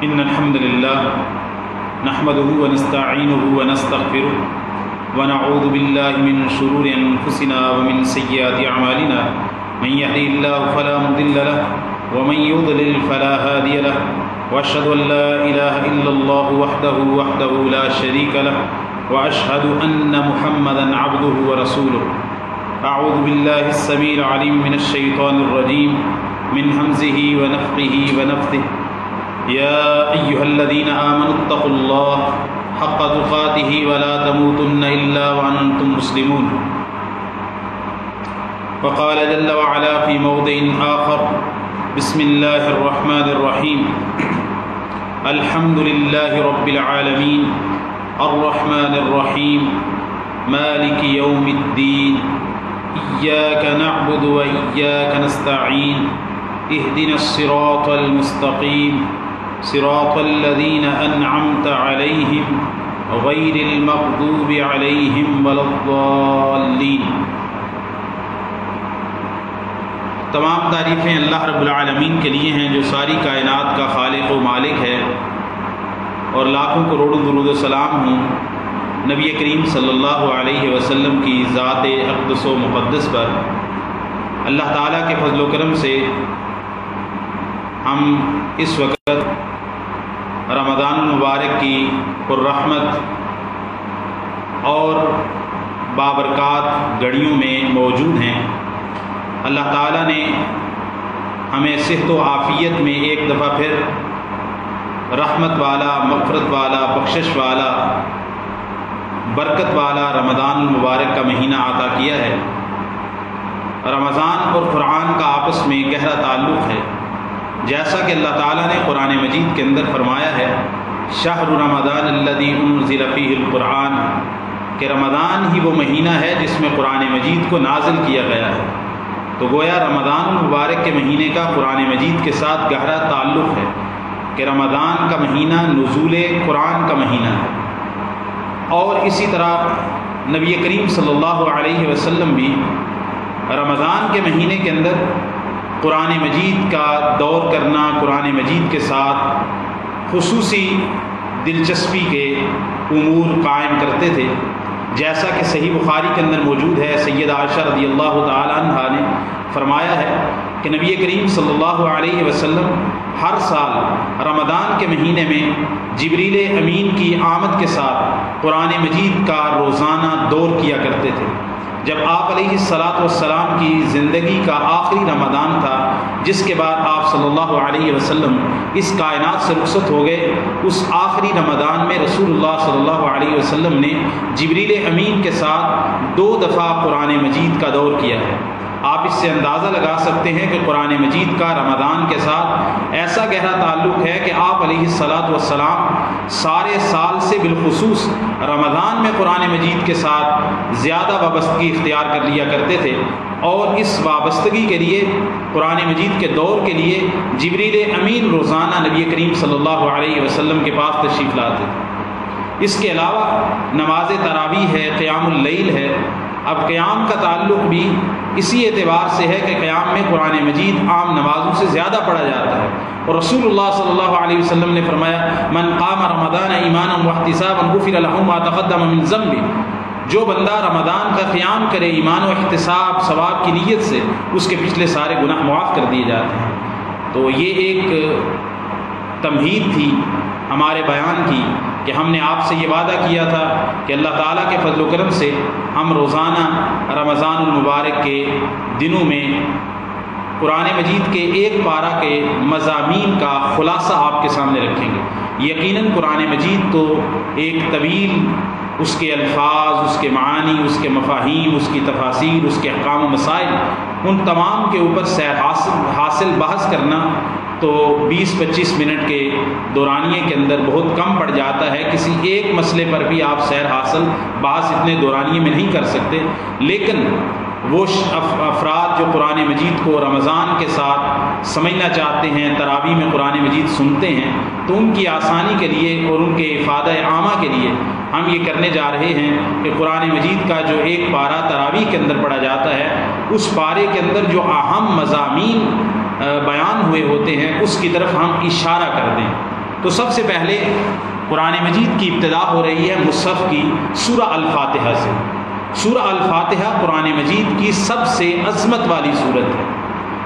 إن الحمد لله نحمده ونستعينه ونستغفره ونعوذ بالله من شرور أنفسنا ومن سيئات أعمالنا من يهده الله فلا مضل له ومن يضلل فلا هادي له وأشهد أن لا إله إلا الله وحده لا شريك له وأشهد أن محمدا عبده ورسوله. أعوذ بالله السميع العليم من الشيطان الرجيم من همزه ونفخه ونفثه. يا أيها الذين آمنوا اتقوا الله حق تقاته ولا تموتن إلا وأنتم مسلمون. وقال جل وعلا في موضع آخر: بسم الله الرحمن الرحيم. الحمد لله رب العالمين الرحمن الرحيم مالك يوم الدين إياك نعبد وإياك نستعين اهدنا الصراط المستقيم صراط الذين أنعمت عليهم غير المغضوب عليهم ولا الضالين. تمام تعریفیں اللہ رب العالمین کے لیے ہیں جو ساری کائنات کا خالق و مالک ہے، اور لاکھوں کروڑوں درود و سلام ہوں نبی کریم صلی اللہ علیہ وسلم کی ذات اقدس و مقدس پر. اللہ تعالیٰ کے فضل و کرم سے ہم اس وقت رمضان المبارک کی پررحمت اور بابرکات گھڑیوں میں موجود ہیں. اللہ تعالیٰ نے ہمیں صحت و عافیت میں ایک دفعہ پھر رحمت والا، مغفرت والا، بخشش والا، برکت والا رمضان المبارک کا مہینہ عطا کیا ہے. رمضان اور قرآن کا آپس میں گہرا تعلق ہے، جیسا کہ اللہ تعالیٰ نے قرآن مجید کے اندر فرمایا ہے: شہر رمضان الذی انزل فیہ القرآن، کہ رمضان ہی وہ مہینہ ہے جس میں قرآن مجید کو نازل کیا گیا ہے. تو گویا رمضان المبارک کے مہینے کا قرآن مجید کے ساتھ گہرا تعلق ہے کہ رمضان کا مہینہ نزول قرآن کا مہینہ ہے. اور اسی طرح نبی کریم صلی اللہ علیہ وسلم بھی رمضان کے مہینے کے اندر قرآن مجید کا دور کرنا، قرآن مجید کے ساتھ خصوصی دلچسپی کے امور قائم کرتے تھے، جیسا کہ صحیح بخاری کے اندر موجود ہے. سیدہ عائشہ رضی اللہ تعالی عنہا نے فرمایا ہے کہ نبی کریم صلی اللہ علیہ وسلم ہر سال رمضان کے مہینے میں جبریل امین کی آمد کے ساتھ قرآن مجید کا روزانہ دور کیا کرتے تھے. جب آپ علیہ الصلاۃ والسلام کی زندگی کا آخری رمضان تھا، جس کے بعد آپ صلی اللہ علیہ وسلم اس کائنات سے رخصت ہو گئے، اس آخری رمضان میں رسول اللہ صلی اللہ علیہ وسلم نے جبریل امین کے ساتھ 2 دفعہ قرآن مجید کا دور کیا ہے. آپ اس سے اندازہ لگا سکتے ہیں کہ قرآن مجید کا رمضان کے ساتھ ایسا گہرا تعلق ہے کہ آپ علیہ الصلاۃ والسلام سارے سال سے بالخصوص رمضان میں قرآن مجید کے ساتھ زیادہ وابستگی اختیار کر لیا کرتے تھے، اور اس وابستگی کے لیے قرآن مجید کے دور کے لیے جبریل امین روزانہ نبی کریم صلی اللہ علیہ وسلم کے پاس تشریف لاتے تھے. اس کے علاوہ نماز تراویح ہے، قیام اللیل ہے. اب قیام کا تعلق بھی اسی اعتبار سے ہے کہ قیام میں قرآن مجید عام نمازوں سے زیادہ پڑھا جاتا ہے، اور رسول اللہ صلی اللہ علیہ وسلم نے فرمایا: من قام رمضان ایمانا واحتسابا غفر له ما تقدم من ذنبه، جو بندہ رمضان کا قیام کرے ایمان و احتساب ثواب کی نیت سے، اس کے پچھلے سارے گناہ معاف کر دیے جاتے ہیں. تو یہ ایک تمہید تھی ہمارے بیان کی کہ ہم نے آپ سے یہ وعدہ کیا تھا کہ اللہ تعالیٰ کے فضل و کرم سے ہم روزانہ رمضان المبارک کے دنوں میں قرآن مجید کے ایک پارہ کے مضامین کا خلاصہ آپ کے سامنے رکھیں گے. یقیناً قرآن مجید تو ایک طویل، اس کے الفاظ، اس کے معانی، اس کے مفاہیم، اس کی تفاسیر، اس کے احکام و مسائل، ان تمام کے اوپر سیر حاصل بحث کرنا تو 20-25 منٹ کے دورانیے کے اندر بہت کم پڑ جاتا ہے. کسی ایک مسئلے پر بھی آپ سیر حاصل بحث اتنے دورانیے میں نہیں کر سکتے. لیکن وہ افراد جو قرآن مجید کو رمضان کے ساتھ سمجھنا چاہتے ہیں، تراویح میں قرآن مجید سنتے ہیں، تو ان کی آسانی کے لیے اور ان کے افادہ عامہ کے لیے ہم یہ کرنے جا رہے ہیں کہ قرآن مجید کا جو ایک پارہ تراویح کے اندر پڑھا جاتا ہے، اس پارے کے اندر جو اہم مضامین بیان ہوئے ہوتے ہیں اس کی طرف ہم اشارہ کر دیں. تو سب سے پہلے قرآن مجید کی ابتدا ہو رہی ہے مصحف کی سورہ الفاتحہ سے۔ سورہ الفاتحہ قرآن مجید کی سب سے عظمت والی سورت ہے،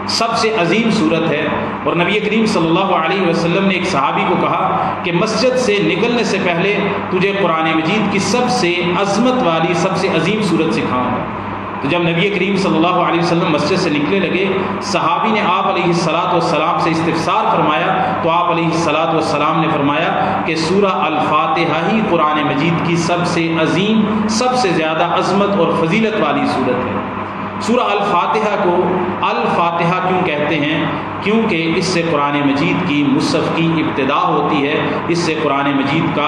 سب سے عظیم سورت ہے۔ اور نبی کریم صلی اللہ علیہ وسلم نے ایک صحابی کو کہا کہ مسجد سے نکلنے سے پہلے تجھے قرآن مجید کی سب سے عظمت والی سب سے عظیم سورت سکھاؤں گا۔ تو جب نبی کریم صلی اللہ علیہ وسلم مسجد سے نکلنے لگے، صحابی نے آپ علیہ السلام سے استفسار فرمایا، تو آپ علیہ السلام نے فرمایا کہ سورہ الفاتحہ ہی قرآن مجید کی سب سے عظیم، سب سے زیادہ عظمت اور فضیلت والی سورت ہے۔ سورہ الفاتحہ کو الفاتحہ کیوں کہتے ہیں؟ کیونکہ اس سے قرآن مجید کی مصحف کی ابتدا ہوتی ہے، اس سے قرآن مجید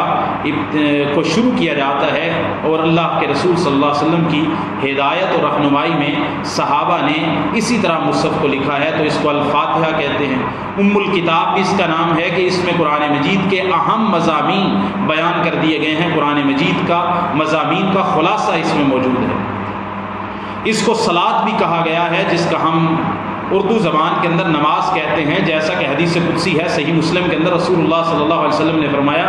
کو شروع کیا جاتا ہے، اور اللہ کے رسول صلی اللہ علیہ وسلم کی ہدایت اور رہنمائی میں صحابہ نے اسی طرح مصحف کو لکھا ہے، تو اس کو الفاتحہ کہتے ہیں۔ ام الکتاب بھی اس کا نام ہے کہ اس میں قرآن مجید کے اہم مضامین بیان کر دیے گئے ہیں، قرآن مجید کا مضامین کا خلاصہ اس میں موجود ہے۔ اس کو صلاۃ بھی کہا گیا ہے، جس کا ہم اردو زبان کے اندر نماز کہتے ہیں، جیسا کہ حدیث قدسی ہے صحیح مسلم کے اندر رسول اللہ صلی اللہ علیہ وسلم نے فرمایا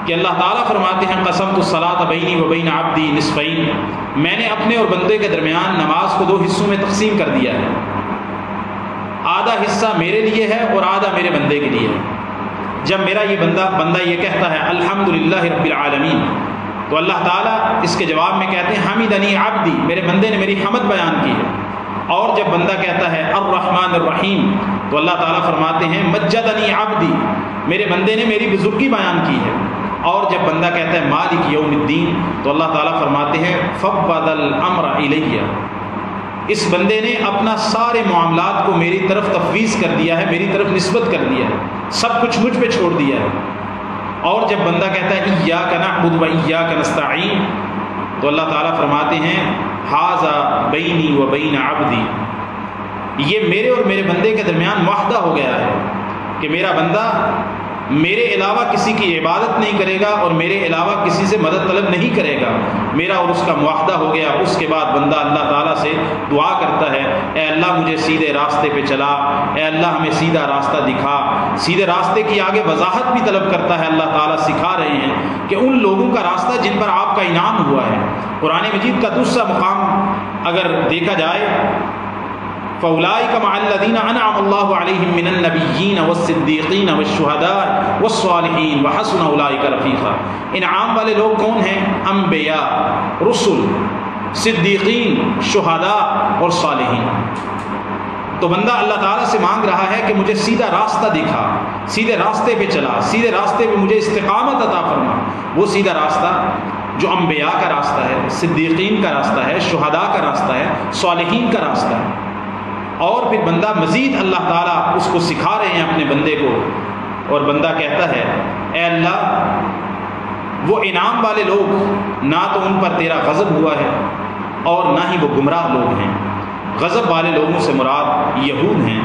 کہ اللہ تعالیٰ فرماتے ہیں قسمت الصلاۃ بینی و بین عبدی نصفین، میں نے اپنے اور بندے کے درمیان نماز کو 2 حصوں میں تقسیم کر دیا ہے، آدھا حصہ میرے لیے ہے اور آدھا میرے بندے کے لیے ہے۔ جب میرا یہ بندہ یہ کہتا ہے الحمدللہ رب العالمین، تو اللہ تعالیٰ اس کے جواب میں کہتے ہیں حمدنی عبدی، میرے بندے نے میری حمد بیان کی ہے۔ اور جب بندہ کہتا ہے الرحمن الرحیم، تو اللہ تعالیٰ فرماتے ہیں مجدنی عبدی، میرے بندے نے میری بزرگی بیان کی ہے۔ اور جب بندہ کہتا ہے مالک یوم الدین، تو اللہ تعالیٰ فرماتے ہیں ففوض الامر الیہ، اس بندے نے اپنا سارے معاملات کو میری طرف تفویض کر دیا ہے، میری طرف نسبت کر دیا ہے، سب کچھ مجھ پہ چھوڑ دیا ہے۔ اور جب بندہ کہتا ہے ایاک نعبد و ایاک نستعین، تو اللہ تعالیٰ فرماتے ہیں ھذا بینی و بین عبدی، یہ میرے اور میرے بندے کے درمیان معاہدہ ہو گیا ہے کہ میرا بندہ میرے علاوہ کسی کی عبادت نہیں کرے گا اور میرے علاوہ کسی سے مدد طلب نہیں کرے گا، میرا اور اس کا معاہدہ ہو گیا۔ اس کے بعد بندہ اللہ تعالیٰ سے دعا کرتا ہے اے اللہ مجھے سیدھے راستے پہ چلا، اے اللہ ہمیں سیدھا راستہ دکھا، سیدھے راستے کی آگے وضاحت بھی طلب کرتا ہے۔ اللہ تعالیٰ سکھا رہے ہیں کہ ان لوگوں کا راستہ جن پر آپ کا انعام ہوا ہے۔ قرآن مجید کا دوسرا مقام اگر دیکھا جائے فَأُولَٰئِكَ مَعَ الَّذِينَ أَنْعَمَ اللَّهُ عَلَيْهِم مِّنَ النَّبِيِّينَ وَالصِّدِّيقِينَ وَالشُّهَدَاءِ وَالصَّالِحِينَ وَحَسُنَ أُولَٰئِكَ رَفِيقًا، انعام والے لوگ کون ہیں؟ انبیاء، رسل، صدیقین، شہداء اور صالحین۔ تو بندہ اللہ تعالیٰ سے مانگ رہا ہے کہ مجھے سیدھا راستہ دکھا، سیدھے راستے پہ چلا، سیدھے راستے پہ مجھے استقامت عطا فرما۔ وہ سیدھا راستہ جو انبیاء کا راستہ ہے، صدیقین کا راستہ ہے، شہداء کا راستہ ہے، صالحین کا راستہ ہے۔ اور پھر بندہ مزید اللہ تعالیٰ اس کو سکھا رہے ہیں اپنے بندے کو، اور بندہ کہتا ہے اے اللہ وہ انعام والے لوگ نہ تو ان پر تیرا غضب ہوا ہے اور نہ ہی وہ گمراہ لوگ ہیں۔ غضب والے لوگوں سے مراد یہود ہیں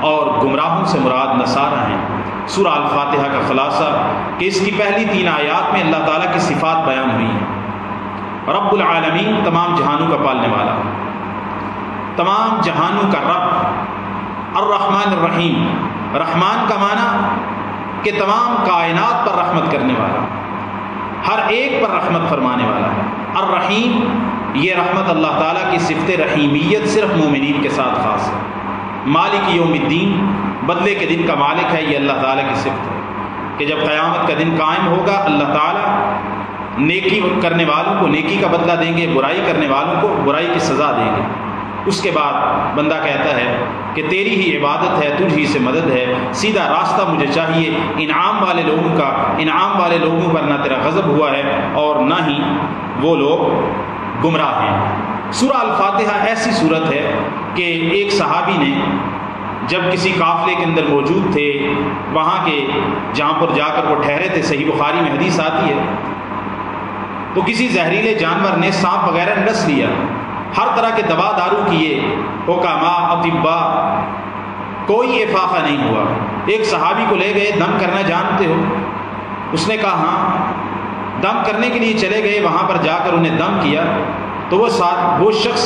اور گمراہوں سے مراد نصارہ ہیں۔ سورہ الفاتحہ کا خلاصہ کہ اس کی پہلی 3 آیات میں اللہ تعالیٰ کی صفات بیان ہوئی ہیں۔ رب العالمین، تمام جہانوں کا پالنے والا، تمام جہانوں کا رب۔ الرحمن الرحیم، رحمان کا معنی کہ تمام کائنات پر رحمت کرنے والا، ہر ایک پر رحمت فرمانے والا ہے۔ الرحیم، یہ رحمت اللہ تعالیٰ کی صفت رحیمیت صرف مومنین کے ساتھ خاص ہے۔ مالک یوم الدین، بدلے کے دن کا مالک ہے، یہ اللہ تعالیٰ کی صفت ہے کہ جب قیامت کا دن قائم ہوگا اللہ تعالیٰ نیکی کرنے والوں کو نیکی کا بدلہ دیں گے، برائی کرنے والوں کو برائی کی سزا دیں گے۔ اس کے بعد بندہ کہتا ہے کہ تیری ہی عبادت ہے، تجھ ہی سے مدد ہے، سیدھا راستہ مجھے چاہیے۔ انعام والے لوگوں پر نہ تیرا غضب ہوا ہے اور نہ ہی وہ لوگ گمراہ ہیں۔ سورہ الفاتحہ ایسی صورت ہے کہ ایک صحابی نے جب کسی قافلے کے اندر موجود تھے، وہاں کے جہاں پر جا کر وہ ٹھہرے تھے، صحیح بخاری میں حدیث آتی ہے، تو کسی زہریلے جانور نے سانپ وغیرہ نے ڈس لیا، ہر طرح کے دوا دارو کیے، حکماء، اطباء، کوئی افاقہ نہیں ہوا۔ ایک صحابی کو لے گئے، دم کرنا جانتے ہو؟ اس نے کہا ہاں۔ دم کرنے کے لیے چلے گئے، وہاں پر جا کر انہیں دم کیا تو وہ شخص،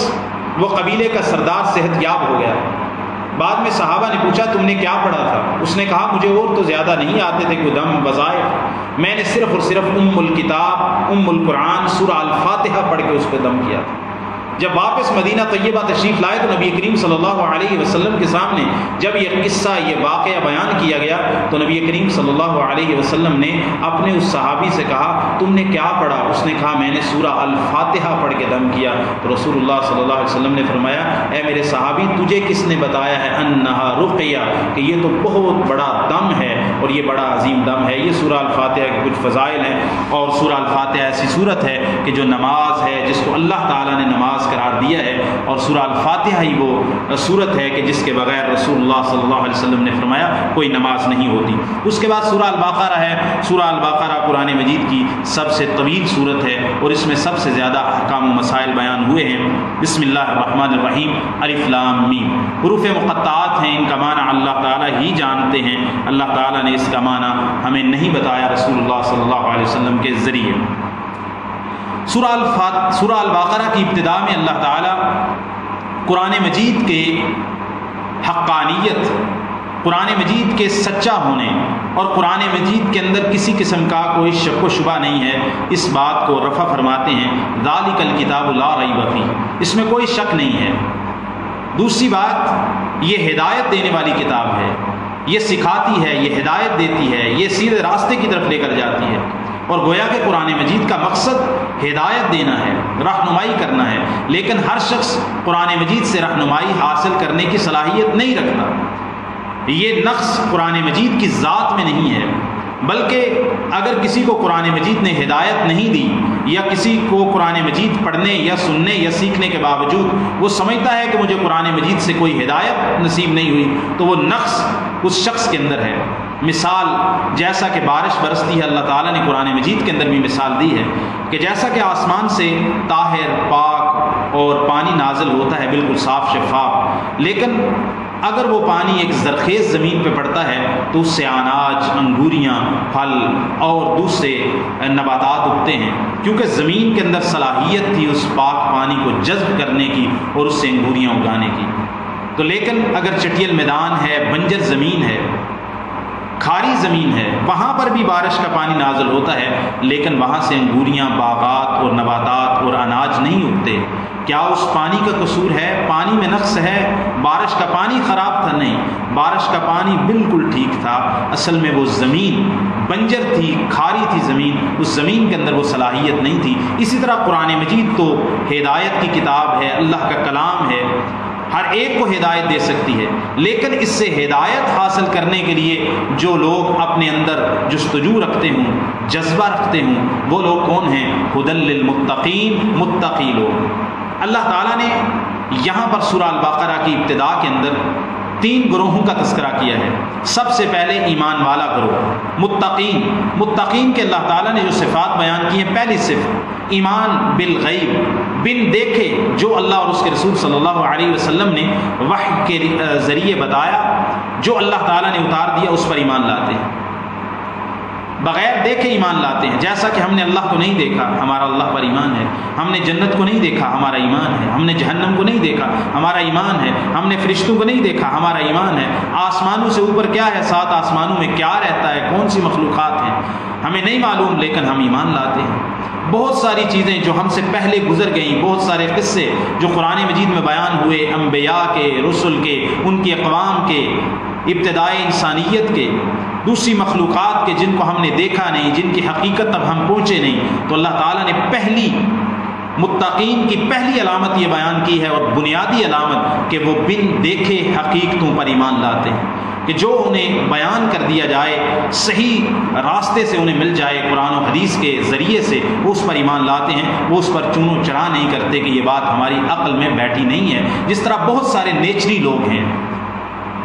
وہ قبیلے کا سردار صحت یاب ہو گیا۔ بعد میں صحابہ نے پوچھا تم نے کیا پڑھا تھا؟ اس نے کہا مجھے اور تو زیادہ نہیں آتے تھے کوئی دم وظائف، میں نے صرف اور صرف الکتاب القرآن سورہ الفاتحہ پڑھ کے اس پہ دم کیا تھا۔ جب واپس مدینہ طیبہ تشریف لائے تو نبی کریم صلی اللہ علیہ وسلم کے سامنے جب یہ قصہ یہ واقعہ بیان کیا گیا تو نبی کریم صلی اللہ علیہ وسلم نے اپنے اس صحابی سے کہا تم نے کیا پڑھا؟ اس نے کہا میں نے سورہ الفاتحہ پڑھ کے دم کیا۔ تو رسول اللہ صلی اللہ علیہ وسلم نے فرمایا اے میرے صحابی تجھے کس نے بتایا ہے انہا رقیہ، کہ یہ تو بہت بڑا دم ہے اور یہ بڑا عظیم دم ہے۔ یہ سورہ الفاتحہ کے کچھ فضائل ہیں، اور سورہ الفاتحہ ایسی صورت ہے کہ جو نماز ہے جس کو اللہ تعالیٰ نے نماز قرار دیا ہے، اور سورہ الفاتحہ ہی وہ صورت ہے کہ جس کے بغیر رسول اللہ صلی اللہ علیہ وسلم نے فرمایا کوئی نماز نہیں ہوتی۔ اس کے بعد سورہ البقرہ ہے۔ سورہ البقرہ قرآن مجید کی سب سے طویل صورت ہے اور اس میں سب سے زیادہ احکام و مسائل بیان ہوئے ہیں۔ بسم اللہ الرحمن الرحیم، الف لام میم، حروف مقطعات ہیں، ان کا معنی اللہ تعالیٰ ہی جانتے ہیں، اللہ تعالیٰ نے اس کا معنی ہمیں نہیں بتایا رسول اللہ صلی اللہ علیہ وسلم کے ذریعے۔ سورہ البقرہ کی ابتدا میں اللہ تعالیٰ قرآن مجید کے حقانیت، قرآن مجید کے سچا ہونے اور قرآن مجید کے اندر کسی قسم کا کوئی شک و شبہ نہیں ہے، اس بات کو رفع فرماتے ہیں ذالک الکتاب لا ریب فیہ، اس میں کوئی شک نہیں ہے۔ دوسری بات یہ ہدایت دینے والی کتاب ہے، یہ سکھاتی ہے، یہ ہدایت دیتی ہے، یہ سیدھے راستے کی طرف لے کر جاتی ہے، اور گویا کہ قرآن مجید کا مقصد ہدایت دینا ہے، رہنمائی کرنا ہے، لیکن ہر شخص قرآن مجید سے رہنمائی حاصل کرنے کی صلاحیت نہیں رکھتا۔ یہ نقص قرآن مجید کی ذات میں نہیں ہے، بلکہ اگر کسی کو قرآن مجید نے ہدایت نہیں دی یا کسی کو قرآن مجید پڑھنے یا سننے یا سیکھنے کے باوجود وہ سمجھتا ہے کہ مجھے قرآن مجید سے کوئی ہدایت نصیب نہیں ہوئی، تو وہ نقص اس شخص کے اندر ہے۔ مثال جیسا کہ بارش برستی ہے، اللہ تعالیٰ نے قرآن مجید کے اندر بھی مثال دی ہے کہ جیسا کہ آسمان سے طاہر پاک اور پانی نازل ہوتا ہے بالکل صاف شفاف، لیکن اگر وہ پانی ایک زرخیز زمین پہ پڑتا ہے تو اس سے اناج، انگوریاں، پھل اور دوسرے نباتات اگتے ہیں، کیونکہ زمین کے اندر صلاحیت تھی اس پاک پانی کو جذب کرنے کی اور اس سے انگوریاں اگانے کی۔ تو لیکن اگر چٹیل میدان ہے، بنجر زمین ہے، کھاری زمین ہے، وہاں پر بھی بارش کا پانی نازل ہوتا ہے، لیکن وہاں سے انگوریاں، باغات اور نباتات اور اناج نہیں اگتے۔ کیا اس پانی کا قصور ہے؟ پانی میں نقص ہے؟ بارش کا پانی خراب تھا؟ نہیں، بارش کا پانی بالکل ٹھیک تھا، اصل میں وہ زمین بنجر تھی، کھاری تھی زمین، اس زمین کے اندر وہ صلاحیت نہیں تھی۔ اسی طرح قرآن مجید تو ہدایت کی کتاب ہے، اللہ کا کلام ہے، ہر ایک کو ہدایت دے سکتی ہے، لیکن اس سے ہدایت حاصل کرنے کے لیے جو لوگ اپنے اندر جستجو رکھتے ہوں، جذبہ رکھتے ہوں، وہ لوگ کون ہیں؟ ھدی للمتقین، متقی لوگ۔ اللہ تعالیٰ نے یہاں پر سورہ البقرہ کی ابتدا کے اندر 3 گروہوں کا تذکرہ کیا ہے۔ سب سے پہلے ایمان والا گروہ متقین۔ متقین کے اللہ تعالیٰ نے جو صفات بیان کی ہیں، پہلی صفت ایمان بالغیب، بن دیکھے جو اللہ اور اس کے رسول صلی اللہ علیہ وسلم نے وحی کے ذریعے بتایا، جو اللہ تعالیٰ نے اتار دیا اس پر ایمان لاتے ہیں، بغیر دیکھے ایمان لاتے ہیں۔ جیسا کہ ہم نے اللہ کو نہیں دیکھا، ہمارا اللہ پر ایمان ہے، ہم نے جنت کو نہیں دیکھا، ہمارا ایمان ہے، ہم نے جہنم کو نہیں دیکھا، ہمارا ایمان ہے، ہم نے فرشتوں کو نہیں دیکھا، ہمارا ایمان ہے، آسمانوں سے اوپر کیا ہے، 7 آسمانوں میں کیا رہتا ہے، کون سی مخلوقات ہیں ہمیں نہیں معلوم، لیکن ہم ایمان لاتے ہیں۔ بہت ساری چیزیں جو ہم سے پہلے گزر گئیں، بہت سارے قصے جو قرآن مجید میں بیان ہوئے، انبیاء کے، رسل کے، ان کی اقوام کے، ابتدائی انسانیت کے، دوسری مخلوقات کے، جن کو ہم نے دیکھا نہیں، جن کی حقیقت تک ہم پہنچے نہیں، تو اللہ تعالیٰ نے پہلی متقین کی پہلی علامت یہ بیان کی ہے، اور بنیادی علامت کہ وہ بن دیکھے حقیقتوں پر ایمان لاتے ہیں، کہ جو انہیں بیان کر دیا جائے، صحیح راستے سے انہیں مل جائے قرآن و حدیث کے ذریعے سے، وہ اس پر ایمان لاتے ہیں، وہ اس پر چونو چڑھا نہیں کرتے کہ یہ بات ہماری عقل میں بیٹھی نہیں ہے۔ جس طرح بہت سارے نیچری لوگ ہیں،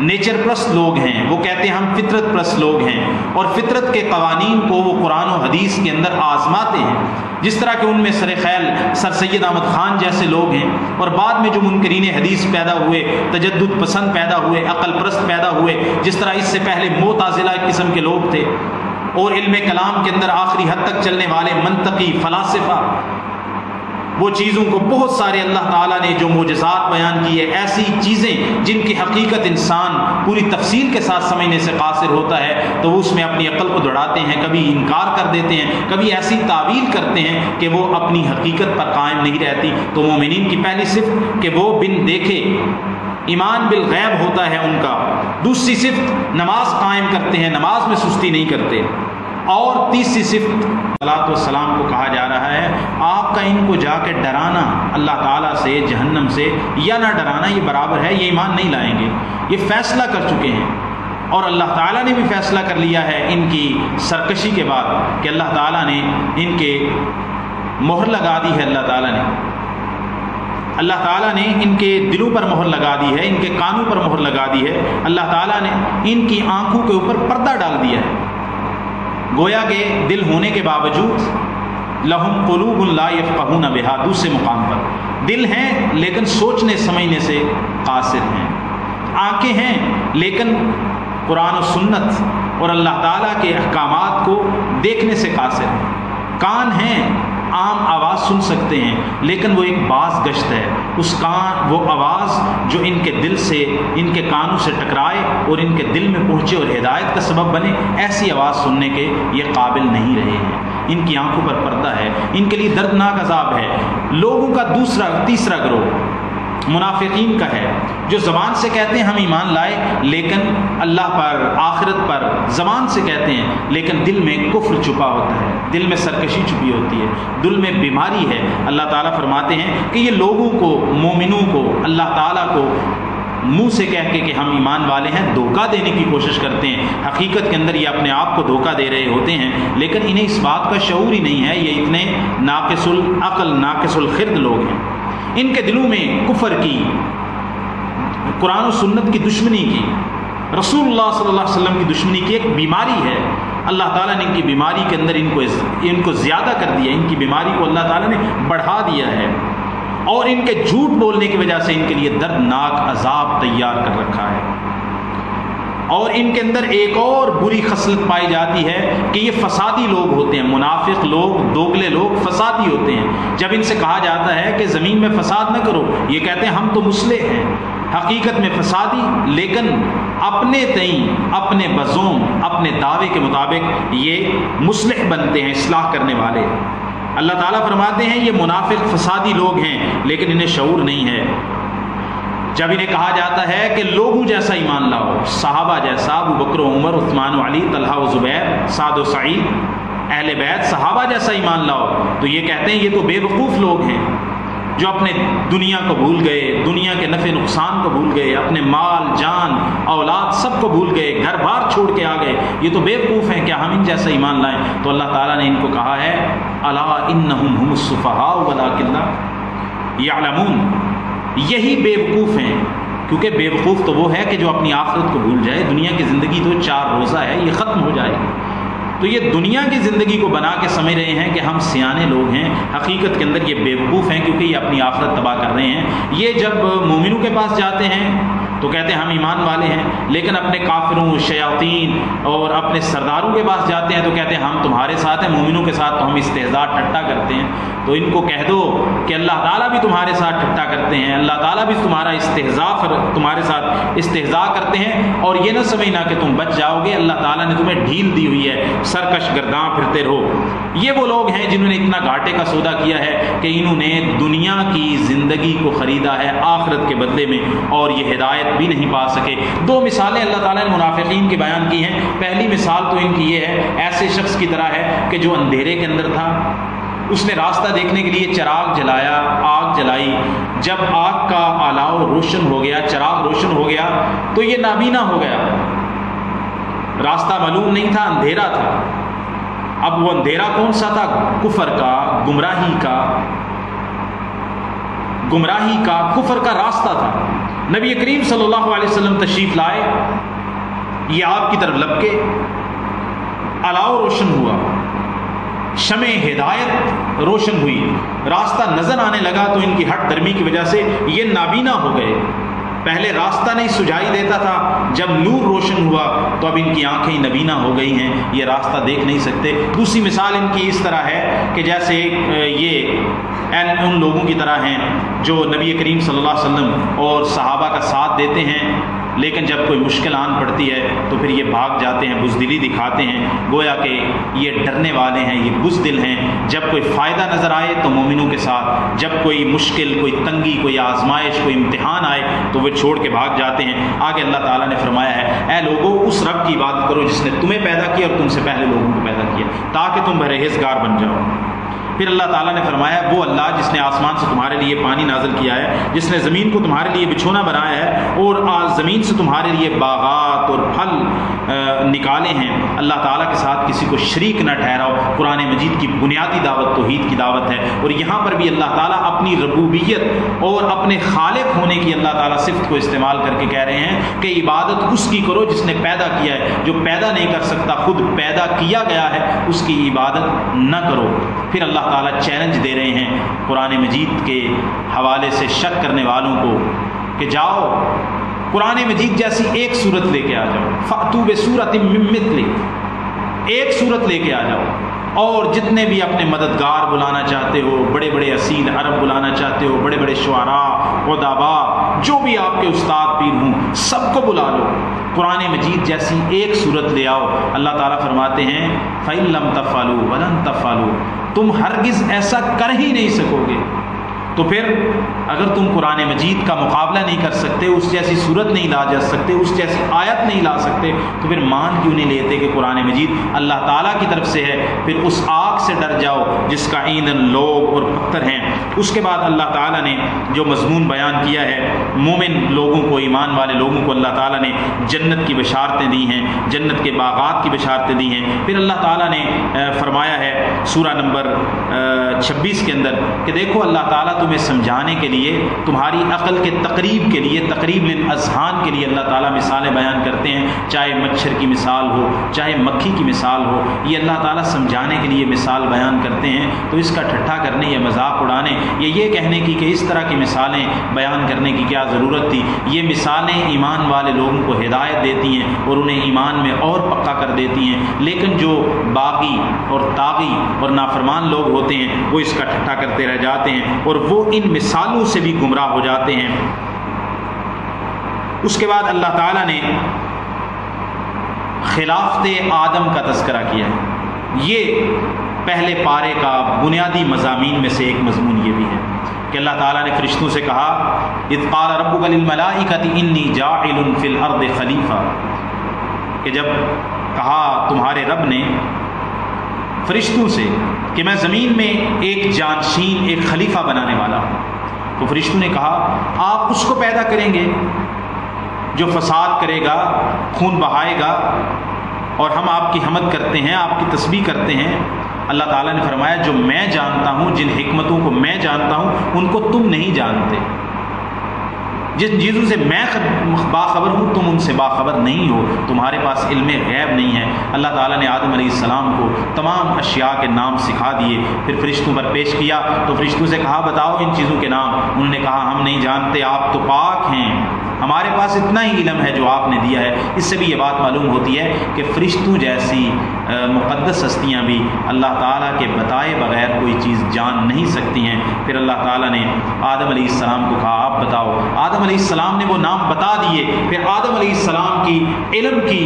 نیچر پرست لوگ ہیں، وہ کہتے ہیں ہم فطرت پرست لوگ ہیں، اور فطرت کے قوانین کو وہ قرآن و حدیث کے اندر آزماتے ہیں۔ جس طرح کہ ان میں سر خیل سر سید احمد خان جیسے لوگ ہیں، اور بعد میں جو منکرین حدیث پیدا ہوئے، تجدد پسند پیدا ہوئے، عقل پرست پیدا ہوئے، جس طرح اس سے پہلے معتزلہ قسم کے لوگ تھے، اور علم کلام کے اندر آخری حد تک چلنے والے منطقی فلاسفہ، وہ چیزوں کو بہت سارے اللہ تعالیٰ نے جو معجزات بیان کیے، ایسی چیزیں جن کی حقیقت انسان پوری تفصیل کے ساتھ سمجھنے سے قاصر ہوتا ہے، تو وہ اس میں اپنی عقل کو دوڑاتے ہیں، کبھی انکار کر دیتے ہیں، کبھی ایسی تعویل کرتے ہیں کہ وہ اپنی حقیقت پر قائم نہیں رہتی۔ تو مومنین کی پہلی صفت کہ وہ بن دیکھے ایمان بالغیب ہوتا ہے ان کا۔ دوسری صفت نماز قائم کرتے ہیں، نماز میں سستی نہیں کرتے۔ اور تیسری صفت صلاۃ والسلام کو کہا جا رہا ہے آپ کا ان کو جا کے ڈرانا اللہ تعالیٰ سے، جہنم سے، یا نہ ڈرانا یہ برابر ہے، یہ ایمان نہیں لائیں گے۔ یہ فیصلہ کر چکے ہیں، اور اللہ تعالیٰ نے بھی فیصلہ کر لیا ہے ان کی سرکشی کے بعد کہ اللہ تعالیٰ نے ان کے مہر لگا دی ہے۔ اللہ تعالیٰ نے ان کے دلوں پر مہر لگا دی ہے، ان کے کانوں پر مہر لگا دی ہے۔ اللہ تعالیٰ نے ان کی آنکھوں کے اوپر پردہ ڈال دیا ہے، گویا کہ دل ہونے کے باوجود لہم قلوب لا یفقہون بہا، دوسرے مقام پر دل ہیں لیکن سوچنے سمجھنے سے قاصر ہیں، آنکھیں ہیں لیکن قرآن و سنت اور اللہ تعالیٰ کے احکامات کو دیکھنے سے قاصر ہیں، کان ہیں عام آواز سن سکتے ہیں لیکن وہ ایک باز گشت ہے، وہ آواز جو ان کے دل سے، ان کے کانوں سے ٹکرائے اور ان کے دل میں پہنچے اور ہدایت کا سبب بنے، ایسی آواز سننے کے یہ قابل نہیں رہے ہیں۔ ان کی آنکھوں پر پردہ ہے، ان کے لیے دردناک عذاب ہے۔ لوگوں کا تیسرا گروہ منافقین کا ہے، جو زبان سے کہتے ہیں ہم ایمان لائے، لیکن اللہ پر، آخرت پر زبان سے کہتے ہیں لیکن دل میں کفر چھپا ہوتا ہے، دل میں سرکشی چھپی ہوتی ہے، دل میں بیماری ہے۔ اللہ تعالیٰ فرماتے ہیں کہ یہ لوگوں کو، مومنوں کو، اللہ تعالیٰ کو منہ سے کہہ کے کہ ہم ایمان والے ہیں دھوکہ دینے کی کوشش کرتے ہیں، حقیقت کے اندر یہ اپنے آپ کو دھوکہ دے رہے ہوتے ہیں، لیکن انہیں اس بات کا شعور ہی نہیں ہے۔ یہ اتنے ناقص العقل، ناقص الخرد لوگ ہیں۔ ان کے دلوں میں کفر کی، قرآن و سنت کی دشمنی کی، رسول اللہ صلی اللہ علیہ وسلم کی دشمنی کی ایک بیماری ہے۔ اللہ تعالیٰ نے ان کی بیماری کے اندر ان کو زیادہ کر دیا، ان کی بیماری کو اللہ تعالیٰ نے بڑھا دیا ہے، اور ان کے جھوٹ بولنے کی وجہ سے ان کے لیے دردناک عذاب تیار کر رکھا ہے۔ اور ان کے اندر ایک اور بری خصلت پائی جاتی ہے کہ یہ فسادی لوگ ہوتے ہیں، منافق لوگ، دوگلے لوگ فسادی ہوتے ہیں۔ جب ان سے کہا جاتا ہے کہ زمین میں فساد نہ کرو، یہ کہتے ہیں ہم تو مصلح ہیں، حقیقت میں فسادی، لیکن اپنے تئیں، اپنے بزوم، اپنے دعوے کے مطابق یہ مصلح بنتے ہیں، اصلاح کرنے والے۔ اللہ تعالیٰ فرماتے ہیں یہ منافق فسادی لوگ ہیں لیکن انہیں شعور نہیں ہے۔ جب انہیں کہا جاتا ہے کہ لوگوں جیسا ایمان لاؤ، صحابہ جیسا، ابو بکر و عمر، عثمان و علی، طلحہ و زبیر، سعد و سعید، اہل بیت، صحابہ جیسا ایمان لاؤ، تو یہ کہتے ہیں یہ تو بے وقوف لوگ ہیں جو اپنے دنیا کو بھول گئے، دنیا کے نفع نقصان کو بھول گئے، اپنے مال، جان، اولاد سب کو بھول گئے، گھر بار چھوڑ کے آ گئے، یہ تو بے وقوف ہیں، کیا ہم ان جیسا ایمان لائیں؟ تو اللہ تعالیٰ نے ان کو کہا ہے الا انہم ہم السفہاء ولکن لا یعلمون، یہی بے وقوف ہیں، کیونکہ بے وقوف تو وہ ہے کہ جو اپنی آخرت کو بھول جائے۔ دنیا کی زندگی تو 4 روزہ ہے، یہ ختم ہو جائے گی، تو یہ دنیا کی زندگی کو بنا کے سمجھ رہے ہیں کہ ہم سیانے لوگ ہیں، حقیقت کے اندر یہ بے وقوف ہیں کیونکہ یہ اپنی آخرت تباہ کر رہے ہیں۔ یہ جب مومنوں کے پاس جاتے ہیں تو کہتے ہیں ہم ایمان والے ہیں، لیکن اپنے کافروں، شیاطین اور اپنے سرداروں کے پاس جاتے ہیں تو کہتے ہیں ہم تمہارے ساتھ ہیں، مومنوں کے ساتھ تو ہم استہزاء ٹھٹا کرتے ہیں۔ تو ان کو کہہ دو کہ اللہ تعالیٰ بھی تمہارے ساتھ ٹھٹا کرتے ہیں، اللہ تعالیٰ بھی تمہارے ساتھ استہزاء کرتے ہیں، اور یہ نہ سمجھنا کہ تم بچ جاؤ گے، اللہ تعالیٰ نے تمہیں ڈھیل دی ہوئی ہے، سرکش گرداں پھرتے رہو۔ یہ وہ لوگ ہیں جنہوں نے اتنا گھاٹے کا سودا کیا ہے کہ انہوں نے دنیا کی زندگی کو خریدا ہے آخرت کے بدلے میں، اور یہ ہدایت بھی نہیں پا سکے۔ 2 مثالیں اللہ تعالیٰ نے منافقین کی بیان کی ہیں۔ پہلی مثال تو ان کی یہ ہے، ایسے شخص کی طرح ہے کہ جو اندھیرے کے اندر تھا، اس نے راستہ دیکھنے کے لیے چراغ جلایا، آگ جلائی، جب آگ کا آلاؤ روشن ہو گیا، چراغ روشن ہو گیا تو یہ نابینا ہو گیا، راستہ معلوم نہیں تھا، اندھیرا تھا۔ اب وہ اندھیرا کون سا تھا؟ کفر کا، گمراہی کا، کفر کا راستہ تھا۔ نبی کریم صلی اللہ علیہ وسلم تشریف لائے، یہ آپ کی طرف لپکے، الاؤ روشن ہوا، شمع ہدایت روشن ہوئی، راستہ نظر آنے لگا، تو ان کی ہٹ درمی کی وجہ سے یہ نابینا ہو گئے۔ پہلے راستہ نہیں سجائی دیتا تھا، جب نور روشن ہوا تو اب ان کی آنکھیں نبینا ہو گئی ہیں، یہ راستہ دیکھ نہیں سکتے۔ دوسری مثال ان کی اس طرح ہے کہ جیسے یہ ان لوگوں کی طرح ہیں جو نبی کریم صلی اللہ علیہ وسلم اور صحابہ کا ساتھ دیتے ہیں، لیکن جب کوئی مشکل آن پڑتی ہے تو پھر یہ بھاگ جاتے ہیں، بزدلی دکھاتے ہیں، گویا کہ یہ ڈرنے والے ہیں، یہ بزدل ہیں۔ جب کوئی فائدہ نظر آئے تو مومنوں کے ساتھ، جب کوئی مشکل، کوئی تنگی، کوئی آزمائش، کوئی امتحان آئے تو وہ چھوڑ کے بھاگ جاتے ہیں۔ آگے اللہ تعالیٰ نے فرمایا ہے، اے لوگو اس رب کی عبادت کرو جس نے تمہیں پیدا کیا اور تم سے پہلے لوگوں کو پیدا کیا تاکہ تم پرہیزگار بن جاؤ۔ پھر اللہ تعالیٰ نے فرمایا، وہ اللہ جس نے آسمان سے تمہارے لیے پانی نازل کیا ہے، جس نے زمین کو تمہارے لیے بچھونا بنایا ہے اور زمین سے تمہارے لیے باغات اور پھل نکالے ہیں، اللہ تعالیٰ کے ساتھ کسی کو شریک نہ ٹھہراؤ۔ قرآن مجید کی بنیادی دعوت توحید کی دعوت ہے، اور یہاں پر بھی اللہ تعالیٰ اپنی ربوبیت اور اپنے خالق ہونے کی اللہ تعالیٰ صفت کو استعمال کر کے کہہ رہے ہیں کہ عبادت اس کی کرو جس نے پیدا کیا ہے، جو پیدا نہیں کر سکتا، خود پیدا کیا گیا ہے، اس کی عبادت نہ کرو۔ پھر اللہ تعالیٰ چیلنج دے رہے ہیں قرآن مجید کے حوالے سے شک کرنے والوں کو کہ جاؤ قرآن مجید جیسی ایک صورت لے کے آ جاؤ، فَأْتُوا بِسُورَةٍ مِّن مِّثْلِهِ، ایک صورت لے کے آ جاؤ، اور جتنے بھی اپنے مددگار بلانا چاہتے ہو، بڑے بڑے اصیل عرب بلانا چاہتے ہو، بڑے بڑے شعراء، ادباء، جو بھی آپ کے استاد پیر ہوں، سب کو بلا لو، قرآن مجید جیسی ایک صورت لے آؤ۔ اللہ تعالیٰ فرماتے ہیں فَإِن لَّمْ تَفْعَلُوا وَلَن تَفْعَلُوا، تم ہرگز ایسا کر ہی نہیں سکو گے۔ تو پھر اگر تم قرآن مجید کا مقابلہ نہیں کر سکتے، اس جیسی صورت نہیں لا جا سکتے، اس جیسی آیت نہیں لا سکتے، تو پھر مان کیوں نہیں لیتے کہ قرآن مجید اللہ تعالیٰ کی طرف سے ہے؟ پھر اس آگ سے ڈر جاؤ جس کا ایندھن لوگ اور پتھر ہیں۔ اس کے بعد اللہ تعالیٰ نے جو مضمون بیان کیا ہے، مومن لوگوں کو، ایمان والے لوگوں کو اللہ تعالیٰ نے جنت کی بشارتیں دی ہیں، جنت کے باغات کی بشارتیں دی ہیں۔ پھر اللہ تعالیٰ نے فرمایا ہے سورہ نمبر 26 کے اندر کہ دیکھو اللہ تعالیٰ تمہیں سمجھانے کے لیے، تمہاری عقل کے تقریب کے لیے، تقریب للاذہان کے لیے اللہ تعالیٰ مثالیں بیان کرتے ہیں، چاہے مچھر کی مثال ہو، چاہے مکھی کی مثال ہو، یہ اللہ تعالیٰ سمجھانے کے لیے مثال بیان کرتے ہیں۔ تو اس کا ٹھٹھا کرنے یا مذاق اڑانے یا یہ کہنے کی کہ اس طرح کی مثالیں بیان کرنے کی کیا ضرورت تھی؟ یہ مثالیں ایمان والے لوگوں کو ہدایت دیتی ہیں اور انہیں ایمان میں اور پکا کر دیتی ہیں، لیکن جو باغی اور طاغی اور نافرمان لوگ ہوتے ہیں وہ اس کا ٹھٹھا کرتے رہ جاتے ہیں اور وہ ان مثالوں سے بھی گمراہ ہو جاتے ہیں۔ اس کے بعد اللہ تعالیٰ نے خلافت آدم کا تذکرہ کیا ہے۔ یہ پہلے پارے کا بنیادی مضامین میں سے ایک مضمون یہ بھی ہے کہ اللہ تعالیٰ نے فرشتوں سے کہا اذ قال ربک للملائکۃ انی جاعل فی الارض خلیفہ، کہ جب کہا تمہارے رب نے فرشتوں سے کہ میں زمین میں ایک جانشین، ایک خلیفہ بنانے والا ہوں، تو فرشتوں نے کہا آپ اس کو پیدا کریں گے جو فساد کرے گا، خون بہائے گا، اور ہم آپ کی حمد کرتے ہیں، آپ کی تسبیح کرتے ہیں۔ اللہ تعالیٰ نے فرمایا جو میں جانتا ہوں، جن حکمتوں کو میں جانتا ہوں ان کو تم نہیں جانتے، جن چیزوں سے میں باخبر ہوں تم ان سے باخبر نہیں ہو، تمہارے پاس علم غیب نہیں ہے۔ اللہ تعالیٰ نے آدم علیہ السلام کو تمام اشیاء کے نام سکھا دیے، پھر فرشتوں پر پیش کیا تو فرشتوں سے کہا بتاؤ ان چیزوں کے نام، انہوں نے کہا ہم نہیں جانتے، آپ تو پاک ہیں، ہمارے پاس اتنا ہی علم ہے جو آپ نے دیا ہے۔ اس سے بھی یہ بات معلوم ہوتی ہے کہ فرشتوں جیسی مقدس ہستیاں بھی اللہ تعالیٰ کے بتائے بغیر کوئی چیز جان نہیں سکتی ہیں۔ پھر اللہ تعالیٰ نے آدم علیہ السلام کو کہا آپ بتاؤ، آدم علیہ السلام نے وہ نام بتا دیے۔ پھر آدم علیہ السلام کی علم کی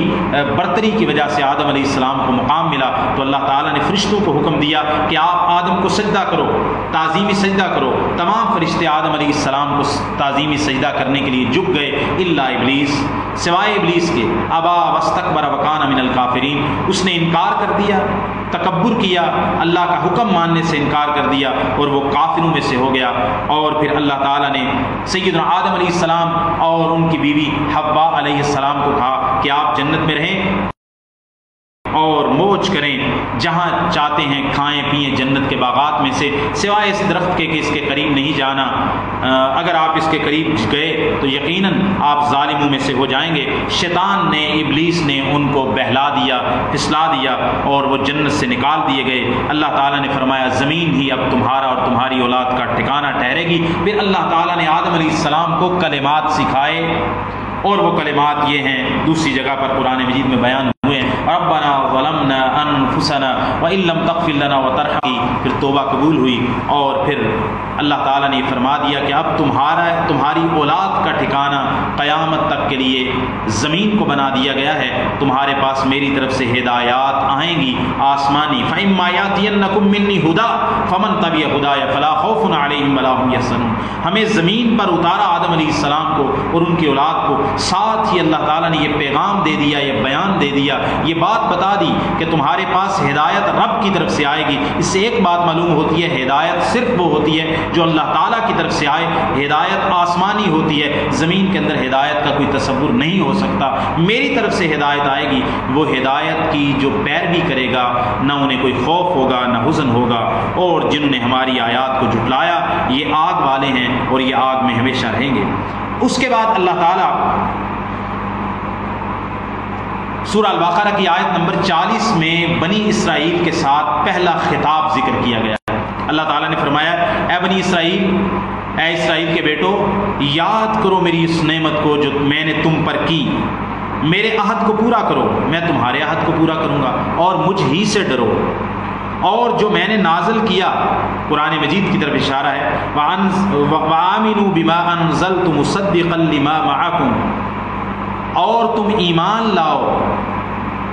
برتری کی وجہ سے آدم علیہ السلام کو مقام ملا، تو اللہ تعالیٰ نے فرشتوں کو حکم دیا کہ آپ آدم کو سجدہ کرو، تعظیمی سجدہ کرو۔ تمام فرشتے آدم علیہ السلام کو تعظیمی سجدہ کرنے کے لیے جھک گئے الا ابلیس، سوائے ابلیس کے، ابا واستکبر وکان من الکافرین، اس نے انکار کر دیا، تکبر کیا، اللہ کا حکم ماننے سے انکار کر دیا اور وہ کافروں میں سے ہو گیا۔ اور پھر اللہ تعالیٰ نے سیدنا آدم علیہ السلام اور ان کی بیوی حوا علیہ السلام کو کہا کہ آپ جنت میں رہیں اور موج کریں، جہاں چاہتے ہیں کھائیں پئیں جنت کے باغات میں سے، سوائے اس درخت کے کہ اس کے قریب نہیں جانا، اگر آپ اس کے قریب گئے تو یقیناً آپ ظالموں میں سے ہو جائیں گے۔ شیطان نے، ابلیس نے ان کو بہلا دیا، پھسلا دیا اور وہ جنت سے نکال دیے گئے۔ اللہ تعالیٰ نے فرمایا زمین ہی اب تمہارا اور تمہاری اولاد کا ٹھکانہ ٹھہرے گی۔ پھر اللہ تعالیٰ نے آدم علیہ السلام کو کلمات سکھائے، اور وہ کلمات یہ ہیں، دوسری جگہ پر قرآن مجید میں بیان ہوئے ہیں، ربنا ظلمنا انفسنا وان لم تغفر لنا وترحمنا، پھر توبہ قبول ہوئی، اور پھر اللہ تعالیٰ نے فرما دیا کہ اب تمہاری اولاد کا ٹھکانہ قیامت تک کے لیے زمین کو بنا دیا گیا ہے، تمہارے پاس میری طرف سے ہدایات آئیں گی آسمانی، فإما یأتینکم منی ھدی فمن تبع ھدای فلا خوف علیہم ولا ھم یحزنون۔ ہمیں زمین پر اتارا آدم علیہ السلام کو اور ان کی اولاد کو، ساتھ ہی اللہ تعالیٰ نے یہ پیغام دے دیا، یہ بیان دے دیا، یہ بات بتا دی کہ تمہارے پاس ہدایت رب کی طرف سے آئے گی۔ اس سے ایک بات معلوم ہوتی ہے، ہدایت صرف وہ ہوتی ہے جو اللہ تعالیٰ کی طرف سے آئے، ہدایت آسمانی ہوتی ہے، زمین کے اندر ہدایت کا کوئی تصور نہیں ہو سکتا۔ میری طرف سے ہدایت آئے گی، وہ ہدایت کی جو پیروی کرے گا نہ انہیں کوئی خوف ہوگا نہ حزن ہوگا، اور جنہوں نے ہماری آیات کو جھٹلایا یہ آگ والے ہیں اور یہ آگ میں ہمیشہ رہیں گے۔ اس کے بعد اللہ تعالیٰ سورہ البقرہ کی آیت نمبر 40 میں بنی اسرائیل کے ساتھ پہلا خطاب ذکر کیا گیا ہے۔ اللہ تعالیٰ نے فرمایا اے بنی اسرائیل، اے اسرائیل کے بیٹو، یاد کرو میری اس نعمت کو جو میں نے تم پر کی، میرے عہد کو پورا کرو، میں تمہارے عہد کو پورا کروں گا، اور مجھ ہی سے ڈرو، اور جو میں نے نازل کیا، قرآن مجید کی طرف اشارہ ہے، وَآمِنُوا بِمَا أَنزَلْتُ مُصَدِّقًا لِمَا مَعَكُمْ، اور تم ایمان لاؤ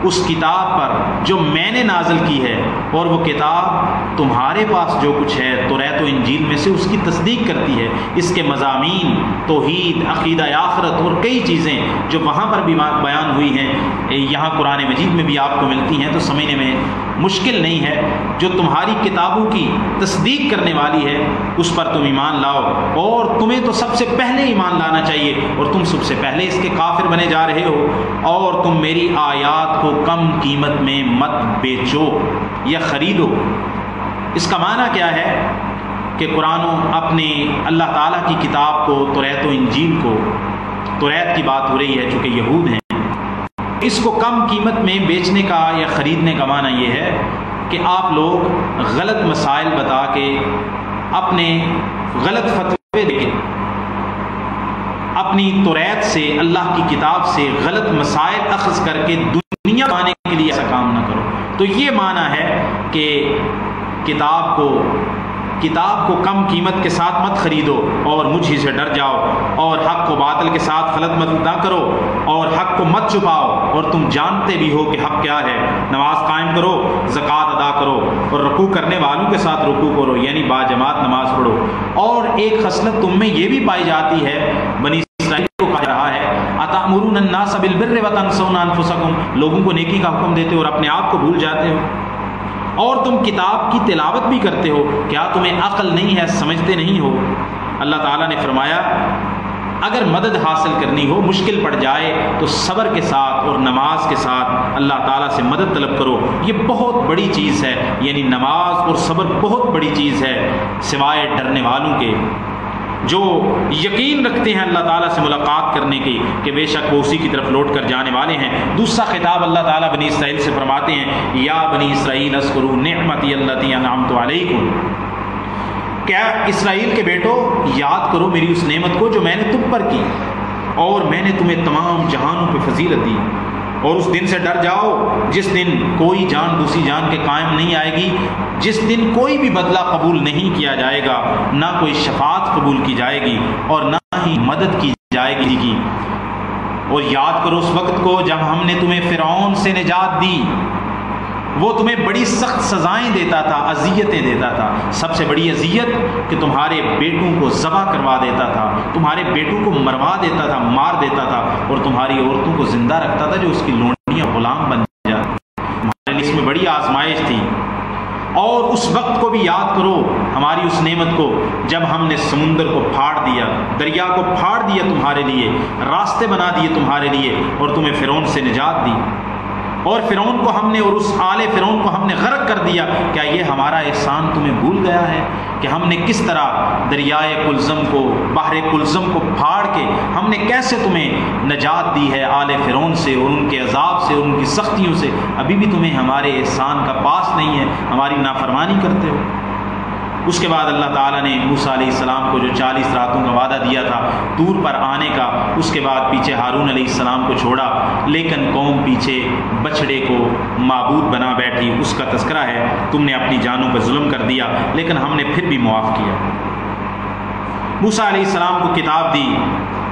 اس کتاب پر جو میں نے نازل کی ہے، اور وہ کتاب تمہارے پاس جو کچھ ہے توریت و انجیل میں سے اس کی تصدیق کرتی ہے، اس کے مضامین توحید، عقیدہ آخرت اور کئی چیزیں جو وہاں پر بھی بیان ہوئی ہیں یہاں قرآن مجید میں بھی آپ کو ملتی ہیں، تو سمجھنے میں مشکل نہیں ہے۔ جو تمہاری کتابوں کی تصدیق کرنے والی ہے اس پر تم ایمان لاؤ، اور تمہیں تو سب سے پہلے ایمان لانا چاہیے، اور تم سب سے پہلے اس کے کافر بنے جا رہے ہو، اور تم میری آیات کو کم قیمت میں مت بیچو یا خریدو۔ اس کا معنی کیا ہے کہ قرآن اپنے اللہ تعالیٰ کی کتاب کو، توریت و انجیل کو، توریت کی بات ہو رہی ہے چونکہ یہود ہیں، اس کو کم قیمت میں بیچنے کا یا خریدنے کا معنی یہ ہے کہ آپ لوگ غلط مسائل بتا کے، اپنے غلط فتوے دے کے، اپنی توریت سے، اللہ کی کتاب سے غلط مسائل اخذ کر کے دنیا پانے کے لیے ایسا کام نہ کرو۔ تو یہ معنی ہے کہ کتاب کو کم قیمت کے ساتھ مت خریدو، اور مجھ ہی سے ڈر جاؤ، اور حق کو باطل کے ساتھ خلط مت نہ کرو، اور حق کو مت چھپاؤ، اور تم جانتے بھی ہو کہ حق کیا ہے، نماز قائم کرو، زکوٰۃ ادا کرو، اور رکوع کرنے والوں کے ساتھ رکوع کرو، یعنی باجماعت نماز پڑھو۔ اور ایک خصلت تم میں یہ بھی پائی جاتی ہے، بنی اسرائیل کو کہا رہا ہے اتأمرون الناس بالبر وتنسون انفسکم، لوگوں کو نیکی کا حکم دیتے ہو اور اپنے آپ کو بھول جاتے ہو، اور تم کتاب کی تلاوت بھی کرتے ہو، کیا تمہیں عقل نہیں ہے، سمجھتے نہیں ہو؟ اللہ تعالیٰ نے فرمایا اگر مدد حاصل کرنی ہو، مشکل پڑ جائے تو صبر کے ساتھ اور نماز کے ساتھ اللہ تعالیٰ سے مدد طلب کرو۔ یہ بہت بڑی چیز ہے، یعنی نماز اور صبر بہت بڑی چیز ہے، سوائے ڈرنے والوں کے جو یقین رکھتے ہیں اللہ تعالیٰ سے ملاقات کرنے کی کہ بے شک وہ اسی کی طرف لوٹ کر جانے والے ہیں۔ دوسرا خطاب اللہ تعالیٰ بنی اسرائیل سے فرماتے ہیں یا بنی اسرائیل اذکروا نعمتی التی انعمت علیکم، کیا اسرائیل کے بیٹو یاد کرو میری اس نعمت کو جو میں نے تم پر کی، اور میں نے تمہیں تمام جہانوں پہ فضیلت دی، اور اس دن سے ڈر جاؤ جس دن کوئی جان دوسری جان کے قائم نہیں آئے گی، جس دن کوئی بھی بدلہ قبول نہیں کیا جائے گا، نہ کوئی شفاعت قبول کی جائے گی اور نہ ہی مدد کی جائے گی۔ اور یاد کرو اس وقت کو جب ہم نے تمہیں فرعون سے نجات دی، وہ تمہیں بڑی سخت سزائیں دیتا تھا، اذیتیں دیتا تھا، سب سے بڑی اذیت کہ تمہارے بیٹوں کو ذبح کروا دیتا تھا، تمہارے بیٹوں کو مروا دیتا تھا، مار دیتا تھا، اور تمہاری عورتوں کو زندہ رکھتا تھا جو اس کی لونڈیاں غلام بن جاتی۔ تمہارے لیے اس میں بڑی آزمائش تھی۔ اور اس وقت کو بھی یاد کرو، ہماری اس نعمت کو، جب ہم نے سمندر کو پھاڑ دیا، دریا کو پھاڑ دیا تمہارے لیے، راستے بنا دیے تمہارے لیے، اور تمہیں فرعون سے نجات دی۔ اور فرعون کو ہم نے اور اس آل فرعون کو ہم نے غرق کر دیا، کیا یہ ہمارا احسان تمہیں بھول گیا ہے کہ ہم نے کس طرح دریائے کلزم کو، بحر کلزم کو پھاڑ کے ہم نے کیسے تمہیں نجات دی ہے آل فرعون سے اور ان کے عذاب سے اور ان کی سختیوں سے، ابھی بھی تمہیں ہمارے احسان کا پاس نہیں ہے، ہماری نافرمانی کرتے ہو۔ اس کے بعد اللہ تعالیٰ نے موسیٰ علیہ السلام کو جو 40 راتوں کا وعدہ دیا تھا طور پر آنے کا، اس کے بعد پیچھے ہارون علیہ السلام کو چھوڑا، لیکن قوم پیچھے بچڑے کو معبود بنا بیٹھی، اس کا تذکرہ ہے تم نے اپنی جانوں پر ظلم کر دیا لیکن ہم نے پھر بھی معاف کیا۔ موسیٰ علیہ السلام کو کتاب دی،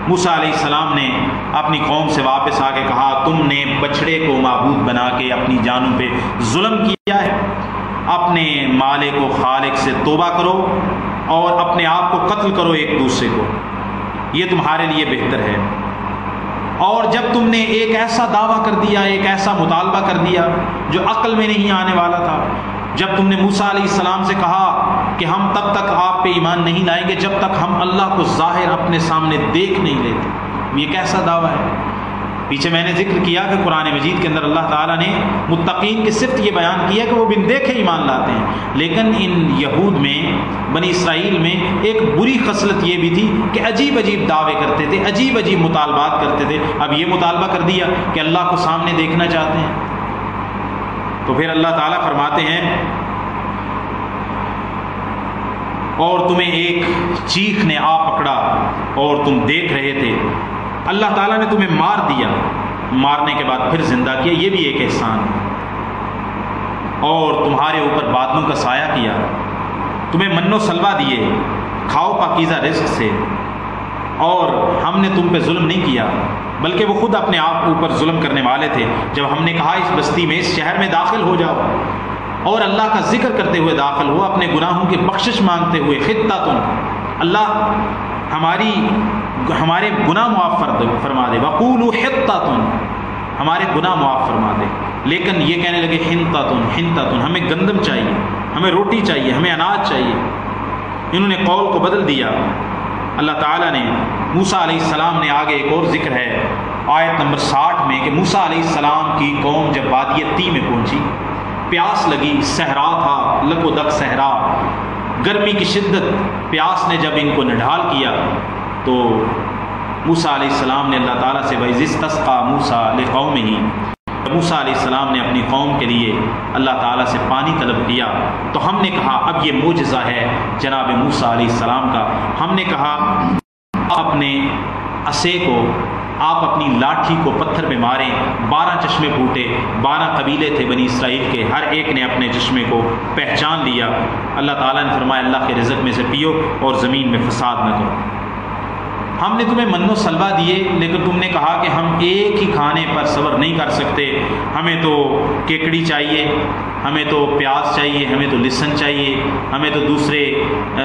موسیٰ علیہ السلام نے اپنی قوم سے واپس آ کے کہا تم نے بچڑے کو معبود بنا کے اپنی جانوں پہ ظلم کیا ہے، اپنے مالک و خالق سے توبہ کرو اور اپنے آپ کو قتل کرو ایک دوسرے کو، یہ تمہارے لیے بہتر ہے۔ اور جب تم نے ایک ایسا دعویٰ کر دیا، ایک ایسا مطالبہ کر دیا جو عقل میں نہیں آنے والا تھا، جب تم نے موسیٰ علیہ السلام سے کہا کہ ہم تب تک آپ پہ ایمان نہیں لائیں گے جب تک ہم اللہ کو ظاہر اپنے سامنے دیکھ نہیں لیتے، یہ کیسا دعویٰ ہے؟ پیچھے میں نے ذکر کیا کہ قرآن مجید کے اندر اللہ تعالیٰ نے متقین کی صفت یہ بیان کی ہے کہ وہ بن دیکھے ایمان لاتے ہیں، لیکن ان یہود میں، بنی اسرائیل میں ایک بری خصلت یہ بھی تھی کہ عجیب عجیب دعوے کرتے تھے، عجیب عجیب مطالبات کرتے تھے۔ اب یہ مطالبہ کر دیا کہ اللہ کو سامنے دیکھنا چاہتے ہیں، تو پھر اللہ تعالیٰ فرماتے ہیں اور تمہیں ایک چیخ نے آ پکڑا اور تم دیکھ رہے تھے، اللہ تعالیٰ نے تمہیں مار دیا، مارنے کے بعد پھر زندہ کیا، یہ بھی ایک احسان ہے، اور تمہارے اوپر بادلوں کا سایہ کیا، تمہیں من و سلوہ دیے، کھاؤ پاکیزہ رزق سے، اور ہم نے تم پہ ظلم نہیں کیا بلکہ وہ خود اپنے آپ اوپر ظلم کرنے والے تھے۔ جب ہم نے کہا اس بستی میں، اس شہر میں داخل ہو جاؤ اور اللہ کا ذکر کرتے ہوئے داخل ہو، اپنے گناہوں کی بخشش مانگتے ہوئے، خطۃ، اللہ ہمارے گناہ معاف فرما دے، وقولوا حطۃ، ہمارے گناہ معاف فرما دے، لیکن یہ کہنے لگے حنطۃ حنطۃ، ہمیں گندم چاہیے، ہمیں روٹی چاہیے، ہمیں اناج چاہیے۔ انہوں نے قول کو بدل دیا۔ اللہ تعالیٰ نے موسیٰ علیہ السلام نے، آگے ایک اور ذکر ہے آیت نمبر 60 میں، کہ موسیٰ علیہ السلام کی قوم جب وادی طی میں پہنچی، پیاس لگی، صحرا تھا، لک و دک صحرا، گرمی کی شدت، پیاس نے جب ان کو نڈھال کیا تو موسیٰ علیہ السلام نے اللہ تعالیٰ سے وَإِذِ اسْتَسْقَىٰ مُوسَىٰ لِقَوْمِهِ، موسیٰ علیہ السلام نے اپنی قوم کے لیے اللہ تعالیٰ سے پانی طلب کیا، تو ہم نے کہا اب یہ معجزہ ہے جناب موسیٰ علیہ السلام کا، ہم نے کہا اپنے عصے کو، آپ اپنی لاٹھی کو پتھر پہ ماریں، 12 چشمے پھوٹے، 12 قبیلے تھے بنی اسرائیل کے، ہر ایک نے اپنے چشمے کو پہچان لیا۔ اللہ تعالیٰ نے فرمایا اللہ کے رزق میں سے پیو اور زمین میں فساد نہ کرو۔ ہم نے تمہیں من و سلوہ دیے لیکن تم نے کہا کہ ہم ایک ہی کھانے پر صبر نہیں کر سکتے، ہمیں تو کیکڑی چاہیے، ہمیں تو پیاز چاہیے، ہمیں تو لہسن چاہیے، ہمیں تو دوسرے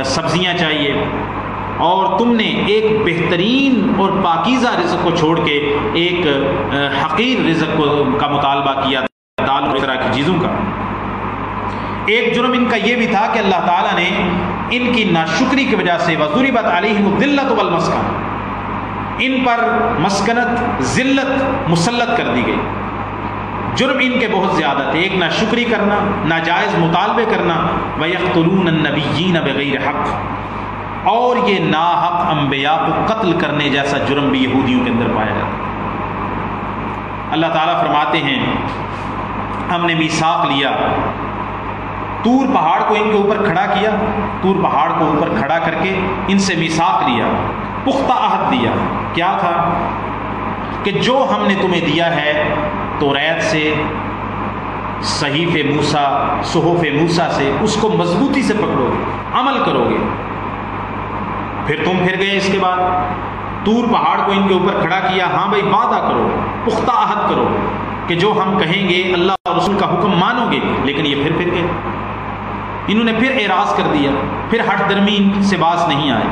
سبزیاں چاہیے، اور تم نے ایک بہترین اور پاکیزہ رزق کو چھوڑ کے ایک حقیر رزق کا مطالبہ کیا، دال اور اس طرح کی چیزوں کا۔ ایک جرم ان کا یہ بھی تھا کہ اللہ تعالیٰ نے ان کی ناشکری کی وجہ سے وَضُرِبَتْ عَلَيْهِمُ الذِّلَّةُ وَالْمَسْكَنَةُ، ان پر مسکنت، ذلت مسلط کر دی گئی۔ جرم ان کے بہت زیادہ تھے، ایک ناشکری کرنا، ناجائز مطالبے کرنا، وَيَقْتُلُونَ النَّبِيِّينَ بِغَيْرِ حق، اور یہ ناحق انبیاء کو قتل کرنے جیسا جرم بھی یہودیوں کے اندر پایا جاتا۔ اللہ تعالیٰ فرماتے ہیں ہم نے میثاق لیا، طور پہاڑ کو ان کے اوپر کھڑا کیا، طور پہاڑ کو اوپر کھڑا کر کے ان سے میثاق لیا، پختہ عہد دیا۔ کیا تھا؟ کہ جو ہم نے تمہیں دیا ہے توریت سے، صحیف موسیٰ، صحف موسیٰ سے، اس کو مضبوطی سے پکڑو گے، عمل کرو گے۔ پھر تم پھر گئے، اس کے بعد طور پہاڑ کو ان کے اوپر کھڑا کیا، ہاں بھائی وعدہ کرو، پختہ عہد کرو کہ جو ہم کہیں گے اللہ اور رسول کا حکم مانو گے، لیکن یہ پھر گئے، انہوں نے پھر اعراض کر دیا، پھر ہٹ درمی ان سے باز نہیں آئے۔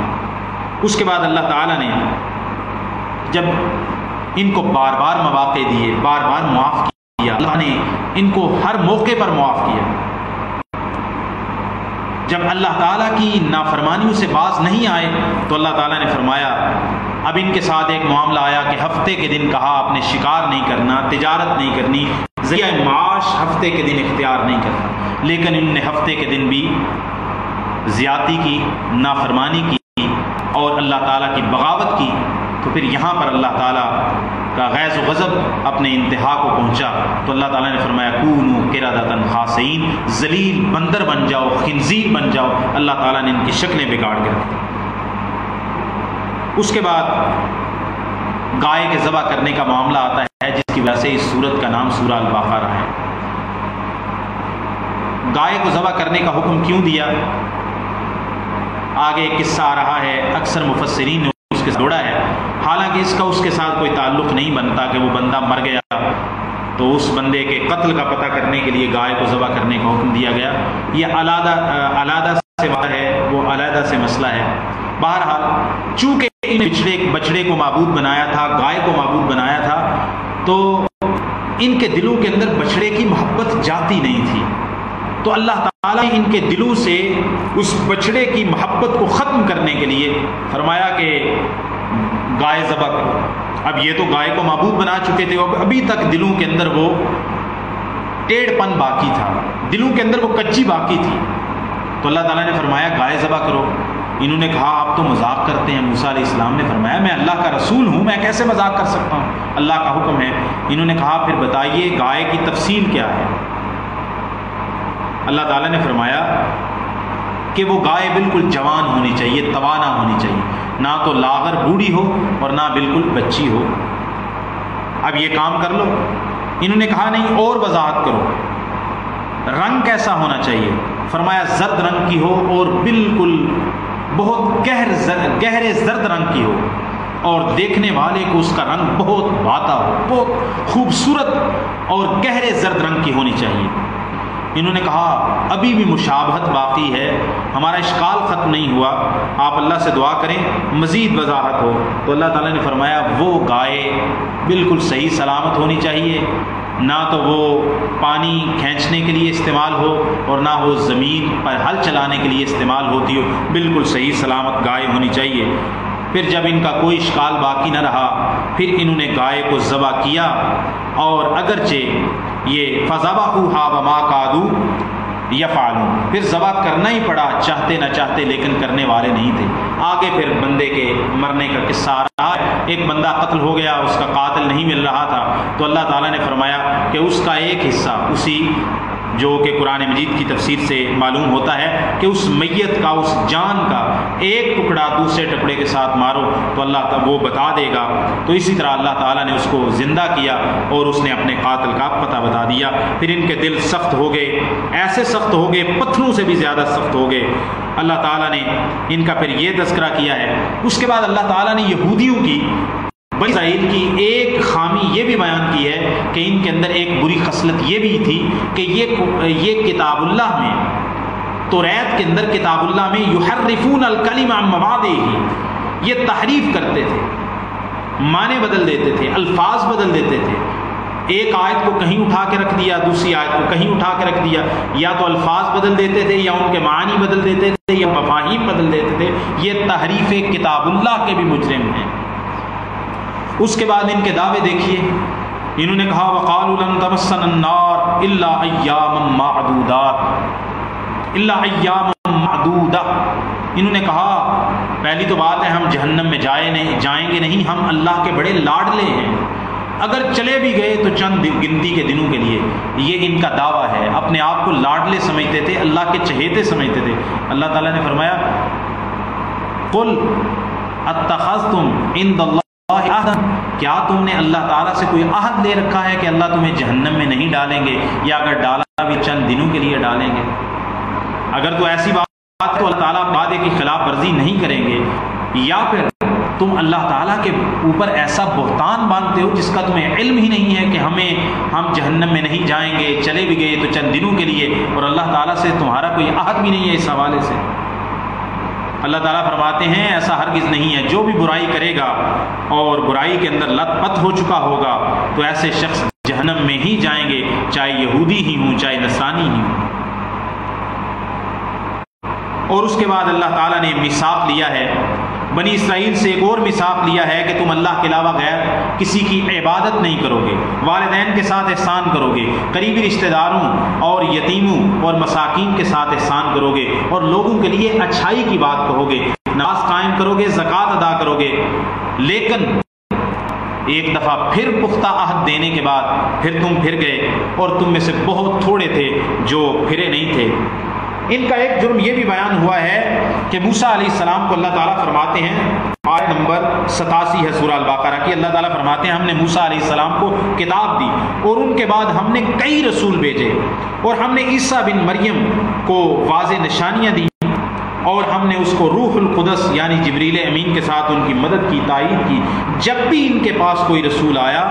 اس کے بعد اللہ تعالیٰ نے جب ان کو بار بار مواقع دیے، بار بار معاف کیا، اللہ نے ان کو ہر موقع پر معاف کیا۔ جب اللہ تعالیٰ کی نافرمانیوں سے باز نہیں آئے تو اللہ تعالیٰ نے فرمایا اب ان کے ساتھ ایک معاملہ آیا کہ ہفتے کے دن کہا آپ نے شکار نہیں کرنا، تجارت نہیں کرنی، ذریعہ معاش ہفتے کے دن اختیار نہیں کرنا، لیکن انہوں نے ہفتے کے دن بھی زیادتی کی، نافرمانی کی اور اللہ تعالیٰ کی بغاوت کی، تو پھر یہاں پر اللہ تعالیٰ کا غیظ و غضب اپنے انتہا کو پہنچا تو اللہ تعالیٰ نے فرمایا کونوا قردۃ خاسئین، ذلیل بندر بن جاؤ، خنزیر بن جاؤ۔ اللہ تعالیٰ نے ان کی شکلیں بگاڑ کے رکھ دی۔ اس کے بعد گائے کے ذبح کرنے کا معاملہ آتا ہے، جس کی وجہ سے اس سورت کا نام سورہ البقرہ ہے۔ گائے کو ذبح کرنے کا حکم کیوں دیا؟ آگے ایک قصہ آ رہا ہے، اکثر مفسرین نے اس کے ساتھ جوڑا ہے، حالانکہ اس کا اس کے ساتھ کوئی تعلق نہیں بنتا کہ وہ بندہ مر گیا تو اس بندے کے قتل کا پتہ کرنے کے لیے گائے کو ذبح کرنے کا حکم دیا گیا۔ یہ علیحدہ سے بات ہے، وہ علیحدہ سے مسئلہ ہے۔ بہرحال چونکہ ان بچڑے کو معبود بنایا تھا، گائے کو معبود بنایا تھا، تو ان کے دلوں کے اندر بچڑے کی محبت جاتی نہیں تھی، تو اللہ تعالیٰ نے ان کے دلوں سے اس بچڑے کی محبت کو ختم کرنے کے لیے فرمایا کہ گائے ذبح کرو۔ اب یہ تو گائے کو معبود بنا چکے تھے، ابھی تک دلوں کے اندر وہ ٹیڑھ پن باقی تھا، دلوں کے اندر وہ کچی باقی تھی، تو اللہ تعالیٰ نے فرمایا گائے ذبح کرو۔ انہوں نے کہا آپ تو مذاق کرتے ہیں۔ موسیٰ علیہ السلام نے فرمایا میں اللہ کا رسول ہوں، میں کیسے مذاق کر سکتا ہوں، اللہ کا حکم ہے۔ انہوں نے کہا پھر بتائیے گائے کی تفصیل کیا ہے؟ اللہ تعالیٰ نے فرمایا کہ وہ گائے بالکل جوان ہونی چاہیے، توانا ہونی چاہیے، نہ تو لاغر بوڑھی ہو اور نہ بالکل بچی ہو۔ اب یہ کام کر لو۔ انہوں نے کہا نہیں اور وضاحت کرو، رنگ کیسا ہونا چاہیے؟ فرمایا زرد رنگ کی ہو اور بالکل بہت گہرے زرد رنگ کی ہو، اور دیکھنے والے کو اس کا رنگ بہت بھاتا ہو، بہت خوبصورت اور گہرے زرد رنگ کی ہونی چاہیے۔ انہوں نے کہا ابھی بھی مشابہت باقی ہے، ہمارا اشکال ختم نہیں ہوا، آپ اللہ سے دعا کریں مزید وضاحت ہو۔ تو اللہ تعالیٰ نے فرمایا وہ گائے بالکل صحیح سلامت ہونی چاہیے، نہ تو وہ پانی کھینچنے کے لیے استعمال ہو اور نہ وہ زمین پر ہل چلانے کے لیے استعمال ہوتی ہو، بالکل صحیح سلامت گائے ہونی چاہیے۔ پھر جب ان کا کوئی اشکال باقی نہ رہا، پھر انہوں نے گائے کو ذبح کیا، اور اگرچہ یہ فذبحوها وما كادوا يفعلون، پھر ذبح کرنا ہی پڑا چاہتے نہ چاہتے، لیکن کرنے والے نہیں تھے۔ آگے پھر بندے کے مرنے کا قصہ آ رہا ہے، ایک بندہ قتل ہو گیا، اس کا قاتل نہیں مل رہا تھا، تو اللہ تعالیٰ نے فرمایا کہ اس کا ایک حصہ، اسی جو کہ قرآن مجید کی تفسیر سے معلوم ہوتا ہے کہ اس میت کا، اس جان کا ایک ٹکڑا دوسرے ٹکڑے کے ساتھ مارو تو اللہ تعالیٰ وہ بتا دے گا۔ تو اسی طرح اللہ تعالیٰ نے اس کو زندہ کیا اور اس نے اپنے قاتل کا پتہ بتا دیا۔ پھر ان کے دل سخت ہو گئے، ایسے سخت ہو گئے پتھروں سے بھی زیادہ سخت ہو گئے۔ اللہ تعالیٰ نے ان کا پھر یہ تذکرہ کیا ہے۔ اس کے بعد اللہ تعالیٰ نے یہودیوں کی، بنی اسرائیل کی ایک خامی یہ بھی بیان کی ہے کہ ان کے اندر ایک بری خصلت یہ بھی تھی کہ یہ کتاب اللہ میں، توریت کے اندر کتاب اللہ میں یحرفون الکلم عن مواضعہ، یہ تحریف کرتے تھے، معنی بدل دیتے تھے، الفاظ بدل دیتے تھے۔ ایک آیت کو کہیں اٹھا کے رکھ دیا، دوسری آیت کو کہیں اٹھا کے رکھ دیا، یا تو الفاظ بدل دیتے تھے یا ان کے معنی بدل دیتے تھے یا مفاہیم بدل دیتے تھے۔ یہ تحریف کتاب اللہ کے بھی مجرم ہیں۔ اس کے بعد ان کے دعوے دیکھیے، انہوں نے کہا وقالوا لن تمسنا النار الا ایاما معدودات، الا ایاما معدودہ۔ انہوں نے کہا پہلی تو بات ہے ہم جہنم میں جائیں گے نہیں، ہم اللہ کے بڑے لاڈلے ہیں، اگر چلے بھی گئے تو چند گنتی کے دنوں کے لیے۔ یہ ان کا دعویٰ ہے، اپنے آپ کو لاڈلے سمجھتے تھے، اللہ کے چہیتے سمجھتے تھے۔ اللہ تعالیٰ نے فرمایا قل اتخذتم عند اللہ کیا تم نے اللہ تعالیٰ سے کوئی عہد لے رکھا ہے کہ اللہ تمہیں جہنم میں نہیں ڈالیں گے، یا اگر ڈالا بھی چند دنوں کے لیے ڈالیں گے؟ اگر تو ایسی بات تو اللہ تعالیٰ وعدے کی خلاف ورزی نہیں کریں گے، یا پھر تم اللہ تعالیٰ کے اوپر ایسا بہتان باندھتے ہو جس کا تمہیں علم ہی نہیں ہے کہ ہم جہنم میں نہیں جائیں گے، چلے بھی گئے تو چند دنوں کے لیے، اور اللہ تعالیٰ سے تمہارا کوئی عہد بھی نہیں ہے اس حوالے سے۔ اللہ تعالیٰ فرماتے ہیں ایسا ہرگز نہیں ہے، جو بھی برائی کرے گا اور برائی کے اندر لت پت ہو چکا ہوگا تو ایسے شخص جہنم میں ہی جائیں گے، چاہے یہودی ہی ہوں چاہے نصرانی ہی ہوں۔ اور اس کے بعد اللہ تعالیٰ نے میثاق لیا ہے بنی اسرائیل سے، ایک اور میثاق لیا ہے کہ تم اللہ کے علاوہ غیر کسی کی عبادت نہیں کرو گے، والدین کے ساتھ احسان کرو گے، قریبی رشتہ داروں اور یتیموں اور مساکین کے ساتھ احسان کرو گے، اور لوگوں کے لیے اچھائی کی بات کہو گے، نماز قائم کرو گے، زکوٰۃ ادا کرو گے۔ لیکن ایک دفعہ پھر پختہ عہد دینے کے بعد پھر تم پھر گئے، اور تم میں سے بہت تھوڑے تھے جو پھرے نہیں تھے۔ ان کا ایک جرم یہ بھی بیان ہوا ہے کہ موسیٰ علیہ السلام کو اللہ تعالیٰ فرماتے ہیں، آیت نمبر 87 ہے سورہ البقرہ کی، اللہ تعالیٰ فرماتے ہیں ہم نے موسیٰ علیہ السلام کو کتاب دی، اور ان کے بعد ہم نے کئی رسول بھیجے، اور ہم نے عیسیٰ بن مریم کو واضح نشانیاں دی، اور ہم نے اس کو روح القدس یعنی جبریل امین کے ساتھ ان کی مدد کی، تائید کی۔ جب بھی ان کے پاس کوئی رسول آیا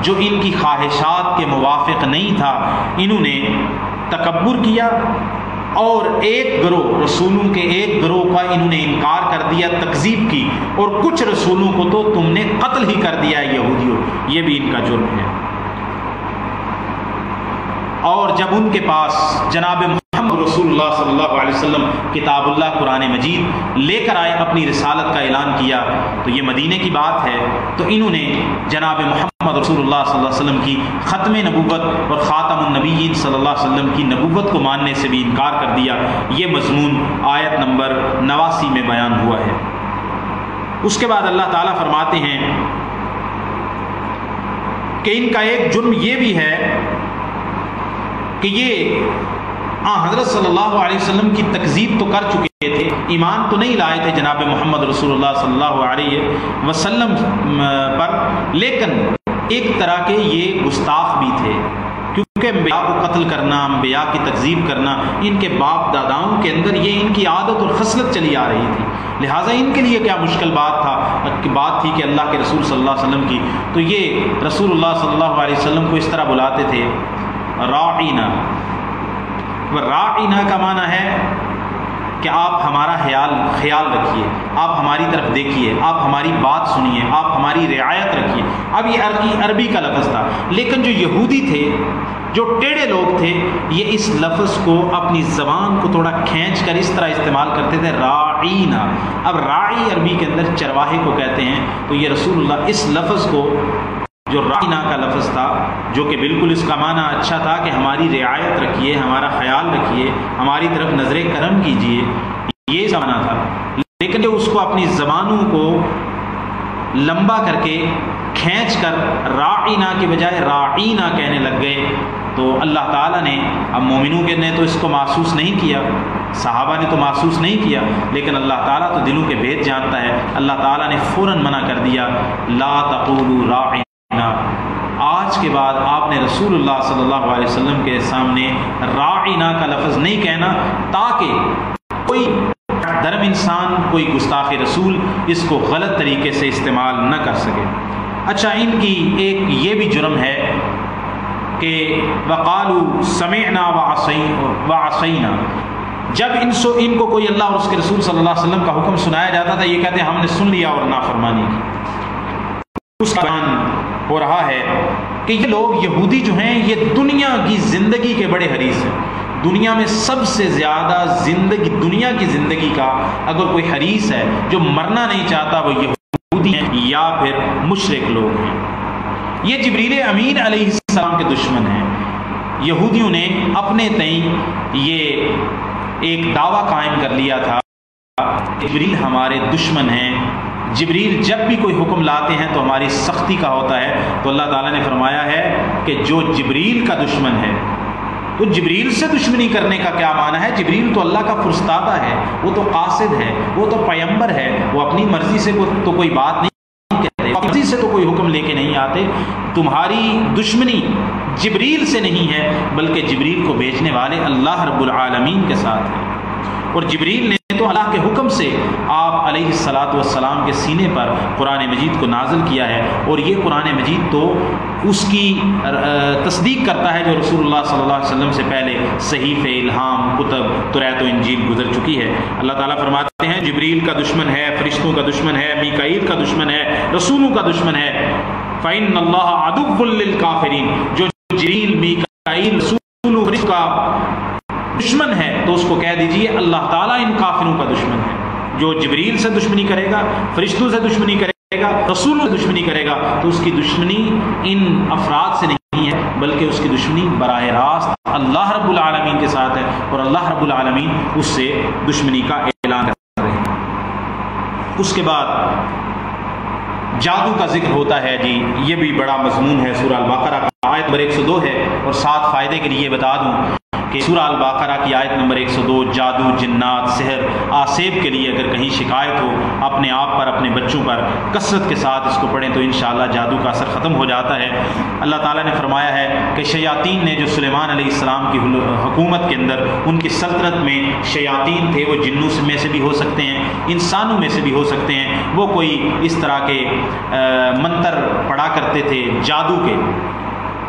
جو ان کی خواہشات کے موافق نہیں تھا، انہوں نے تکبر کیا، اور ایک گروہ رسولوں کے ایک گروہ کا انہوں نے انکار کر دیا، تکذیب کی، اور کچھ رسولوں کو تو تم نے قتل ہی کر دیا یہودیوں، یہ بھی ان کا جرم ہے۔ اور جب ان کے پاس جناب محمد رسول اللہ صلی اللہ علیہ وسلم کتاب اللہ قرآن مجید لے کر آئے، اپنی رسالت کا اعلان کیا، تو یہ مدینے کی بات ہے، تو انہوں نے جناب محمد رسول اللہ صلی اللہ علیہ وسلم کی ختم نبوت اور خاتم النبیین صلی اللہ علیہ وسلم کی نبوت کو ماننے سے بھی انکار کر دیا۔ یہ مضمون آیت نمبر 89 میں بیان ہوا ہے۔ اس کے بعد اللہ تعالیٰ فرماتے ہیں کہ ان کا ایک جرم یہ بھی ہے کہ یہ حضرت صلی اللہ علیہ وسلم کی تکذیب تو کر چکے تھے، ایمان تو نہیں لائے تھے جناب محمد رسول اللہ صلی اللہ علیہ وسلم پر، لیکن ایک طرح کے یہ گستاخ بھی تھے، کیونکہ انبیاء کو قتل کرنا، انبیاء کی تکذیب کرنا ان کے باپ داداؤں کے اندر یہ ان کی عادت اور خصلت چلی آ رہی تھی، لہٰذا ان کے لیے کیا مشکل بات تھی کہ اللہ کے رسول صلی اللہ علیہ وسلم کی، تو یہ رسول اللہ صلی اللہ علیہ وسلم کو اس طرح بلاتے تھے راعینا۔ راعینا کا معنی ہے کہ آپ ہمارا خیال رکھیے، آپ ہماری طرف دیکھیے، آپ ہماری بات سنیے، آپ ہماری رعایت رکھیے۔ اب یہ عربی کا لفظ تھا، لیکن جو یہودی تھے، جو ٹیڑے لوگ تھے، یہ اس لفظ کو اپنی زبان کو تھوڑا کھینچ کر اس طرح استعمال کرتے تھے، راعینا۔ اب راعی عربی کے اندر چرواہے کو کہتے ہیں، تو یہ رسول اللہ اس لفظ کو جو راعینا کا لفظ تھا، جو کہ بالکل اس کا معنی اچھا تھا کہ ہماری رعایت رکھیے، ہمارا خیال رکھیے، ہماری طرف نظر کرم کیجیے، یہ معنی تھا، لیکن جو اس کو اپنی زبانوں کو لمبا کر کے کھینچ کر راعینا کے بجائے راعینا کہنے لگ گئے، تو اللہ تعالیٰ نے اب مومنوں کے نے تو اس کو محسوس نہیں کیا، صحابہ نے تو محسوس نہیں کیا، لیکن اللہ تعالیٰ تو دلوں کے بھید جانتا ہے، اللہ تعالیٰ نے فوراً منع کر دیا، لا تقولوا راعینا۔ آج کے بعد آپ نے رسول اللہ صلی اللہ علیہ وسلم کے سامنے راعینا کا لفظ نہیں کہنا، تاکہ کوئی درم انسان، کوئی گستاخ رسول اس کو غلط طریقے سے استعمال نہ کر سکے۔ اچھا، ان کی ایک یہ بھی جرم ہے کہ وقالوا سمعنا وعصینا، جب ان کو کوئی اللہ اور اس کے رسول صلی اللہ علیہ وسلم کا حکم سنایا جاتا تھا، یہ کہتے ہیں ہم نے سن لیا اور نافرمانی کی۔ اس کا بیان ہو رہا ہے کہ یہ لوگ یہودی جو ہیں، یہ دنیا کی زندگی کے بڑے حریص ہیں۔ دنیا میں سب سے زیادہ دنیا کی زندگی کا اگر کوئی حریص ہے جو مرنا نہیں چاہتا، وہ یہودی ہیں یا پھر مشرک لوگ ہیں۔ یہ جبریل امین علیہ السلام کے دشمن ہیں۔ یہودیوں نے اپنے تئیں یہ ایک دعویٰ قائم کر لیا تھا، جبریل ہمارے دشمن ہیں، جبریل جب بھی کوئی حکم لاتے ہیں تو ہماری سختی کا ہوتا ہے۔ تو اللہ تعالیٰ نے فرمایا ہے کہ جو جبریل کا دشمن ہے، تو جبریل سے دشمنی کرنے کا کیا معنی ہے؟ جبریل تو اللہ کا فرستادہ ہے، وہ تو قاصد ہے، وہ تو پیمبر ہے، وہ اپنی مرضی سے تو کوئی بات نہیں کہتے، مرضی سے تو کوئی حکم لے کے نہیں آتے۔ تمہاری دشمنی جبریل سے نہیں ہے، بلکہ جبریل کو بھیجنے والے اللہ رب العالمین کے ساتھ ہے۔ اور جبریل نے تو اللہ کے حکم سے آپ علیہ الصلاۃ والسلام کے سینے پر قرآن مجید کو نازل کیا ہے، اور یہ قرآن مجید تو اس کی تصدیق کرتا ہے جو رسول اللہ صلی اللہ علیہ وسلم سے پہلے صحیفے، الہام، کتب، توریت و انجیل گزر چکی ہے۔ اللہ تعالیٰ فرماتے ہیں جبریل کا دشمن ہے، فرشتوں کا دشمن ہے، میکائیل کا دشمن ہے، رسولوں کا دشمن ہے۔ فَإِنَّ اللَّهَ عَدُوٌّ لِّلْكَافِرِينَ، جو جبریل، میکائیل، رسول کا دشمن ہے تو اس کو کہہ دیجئے اللہ تعالیٰ ان کافروں کا دشمن ہے۔ جو جبریل سے دشمنی کرے گا، فرشتوں سے دشمنی کرے گا، رسولوں سے دشمنی کرے گا، تو اس کی دشمنی ان افراد سے نہیں ہے، بلکہ اس کی دشمنی براہ راست اللہ رب العالمین کے ساتھ ہے، اور اللہ رب العالمین اس سے دشمنی کا اعلان کر رہے ہیں۔ اس کے بعد جادو کا ذکر ہوتا ہے جی، یہ بھی بڑا مضمون ہے سورہ البقرہ کا، آیت نمبر 102 ہے، اور ساتھ فائدے کے لیے بتا دوں کہ سورہ البقرہ کی آیت نمبر 102 جادو، جنات، سحر، آسیب کے لیے اگر کہیں شکایت ہو اپنے آپ پر، اپنے بچوں پر، کثرت کے ساتھ اس کو پڑھیں تو انشاءاللہ جادو کا اثر ختم ہو جاتا ہے۔ اللہ تعالیٰ نے فرمایا ہے کہ شیاطین نے جو سلیمان علیہ السلام کی حکومت کے اندر، ان کی سلطنت میں شیاطین تھے، وہ جنوں میں سے بھی ہو سکتے ہیں، انسانوں میں سے بھی ہو سکتے ہیں، وہ کوئی اس طرح کے منتر پڑھا کرتے تھے جادو کے۔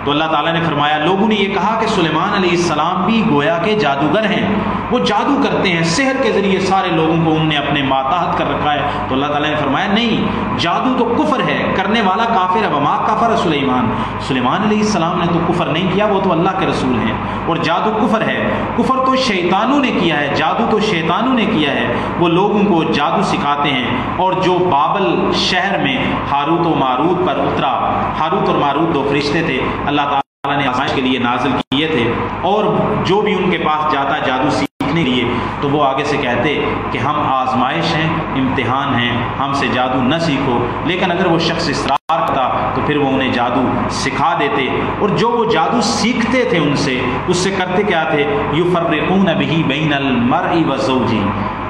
تو اللہ تعالیٰ نے فرمایا، لوگوں نے یہ کہا کہ سلیمان علیہ السلام بھی گویا کے جادوگر ہیں، وہ جادو کرتے ہیں، سحر کے ذریعے سارے لوگوں کو انہوں نے اپنے ماتحت کر رکھا ہے۔ تو اللہ تعالیٰ نے فرمایا نہیں، جادو تو کفر ہے، کرنے والا کافر ہے۔ وما کفر سلیمان علیہ السلام نے تو کفر نہیں کیا، وہ تو اللہ کے رسول ہیں، اور جادو کفر ہے۔ کفر تو شیطانوں نے کیا ہے، جادو تو شیطانوں نے کیا ہے، وہ لوگوں کو جادو سکھاتے ہیں۔ اور جو بابل شہر میں ہاروت و ماروت پر اترا، ہاروت اور ماروت دو فرشتے تھے، اللہ تعالیٰ نے آزمائش کے لیے نازل کیے تھے، اور جو بھی ان کے پاس جاتا جادو سیکھنے کے لیے تو وہ آگے سے کہتے کہ ہم آزمائش ہیں، امتحان ہیں، ہم سے جادو نہ سیکھو۔ لیکن اگر وہ شخص اصرار کرتا تو پھر وہ انہیں جادو سکھا دیتے، اور جو وہ جادو سیکھتے تھے اس سے کرتے کیا تھے؟ یفرقون بہ بین المرء وزوجہ،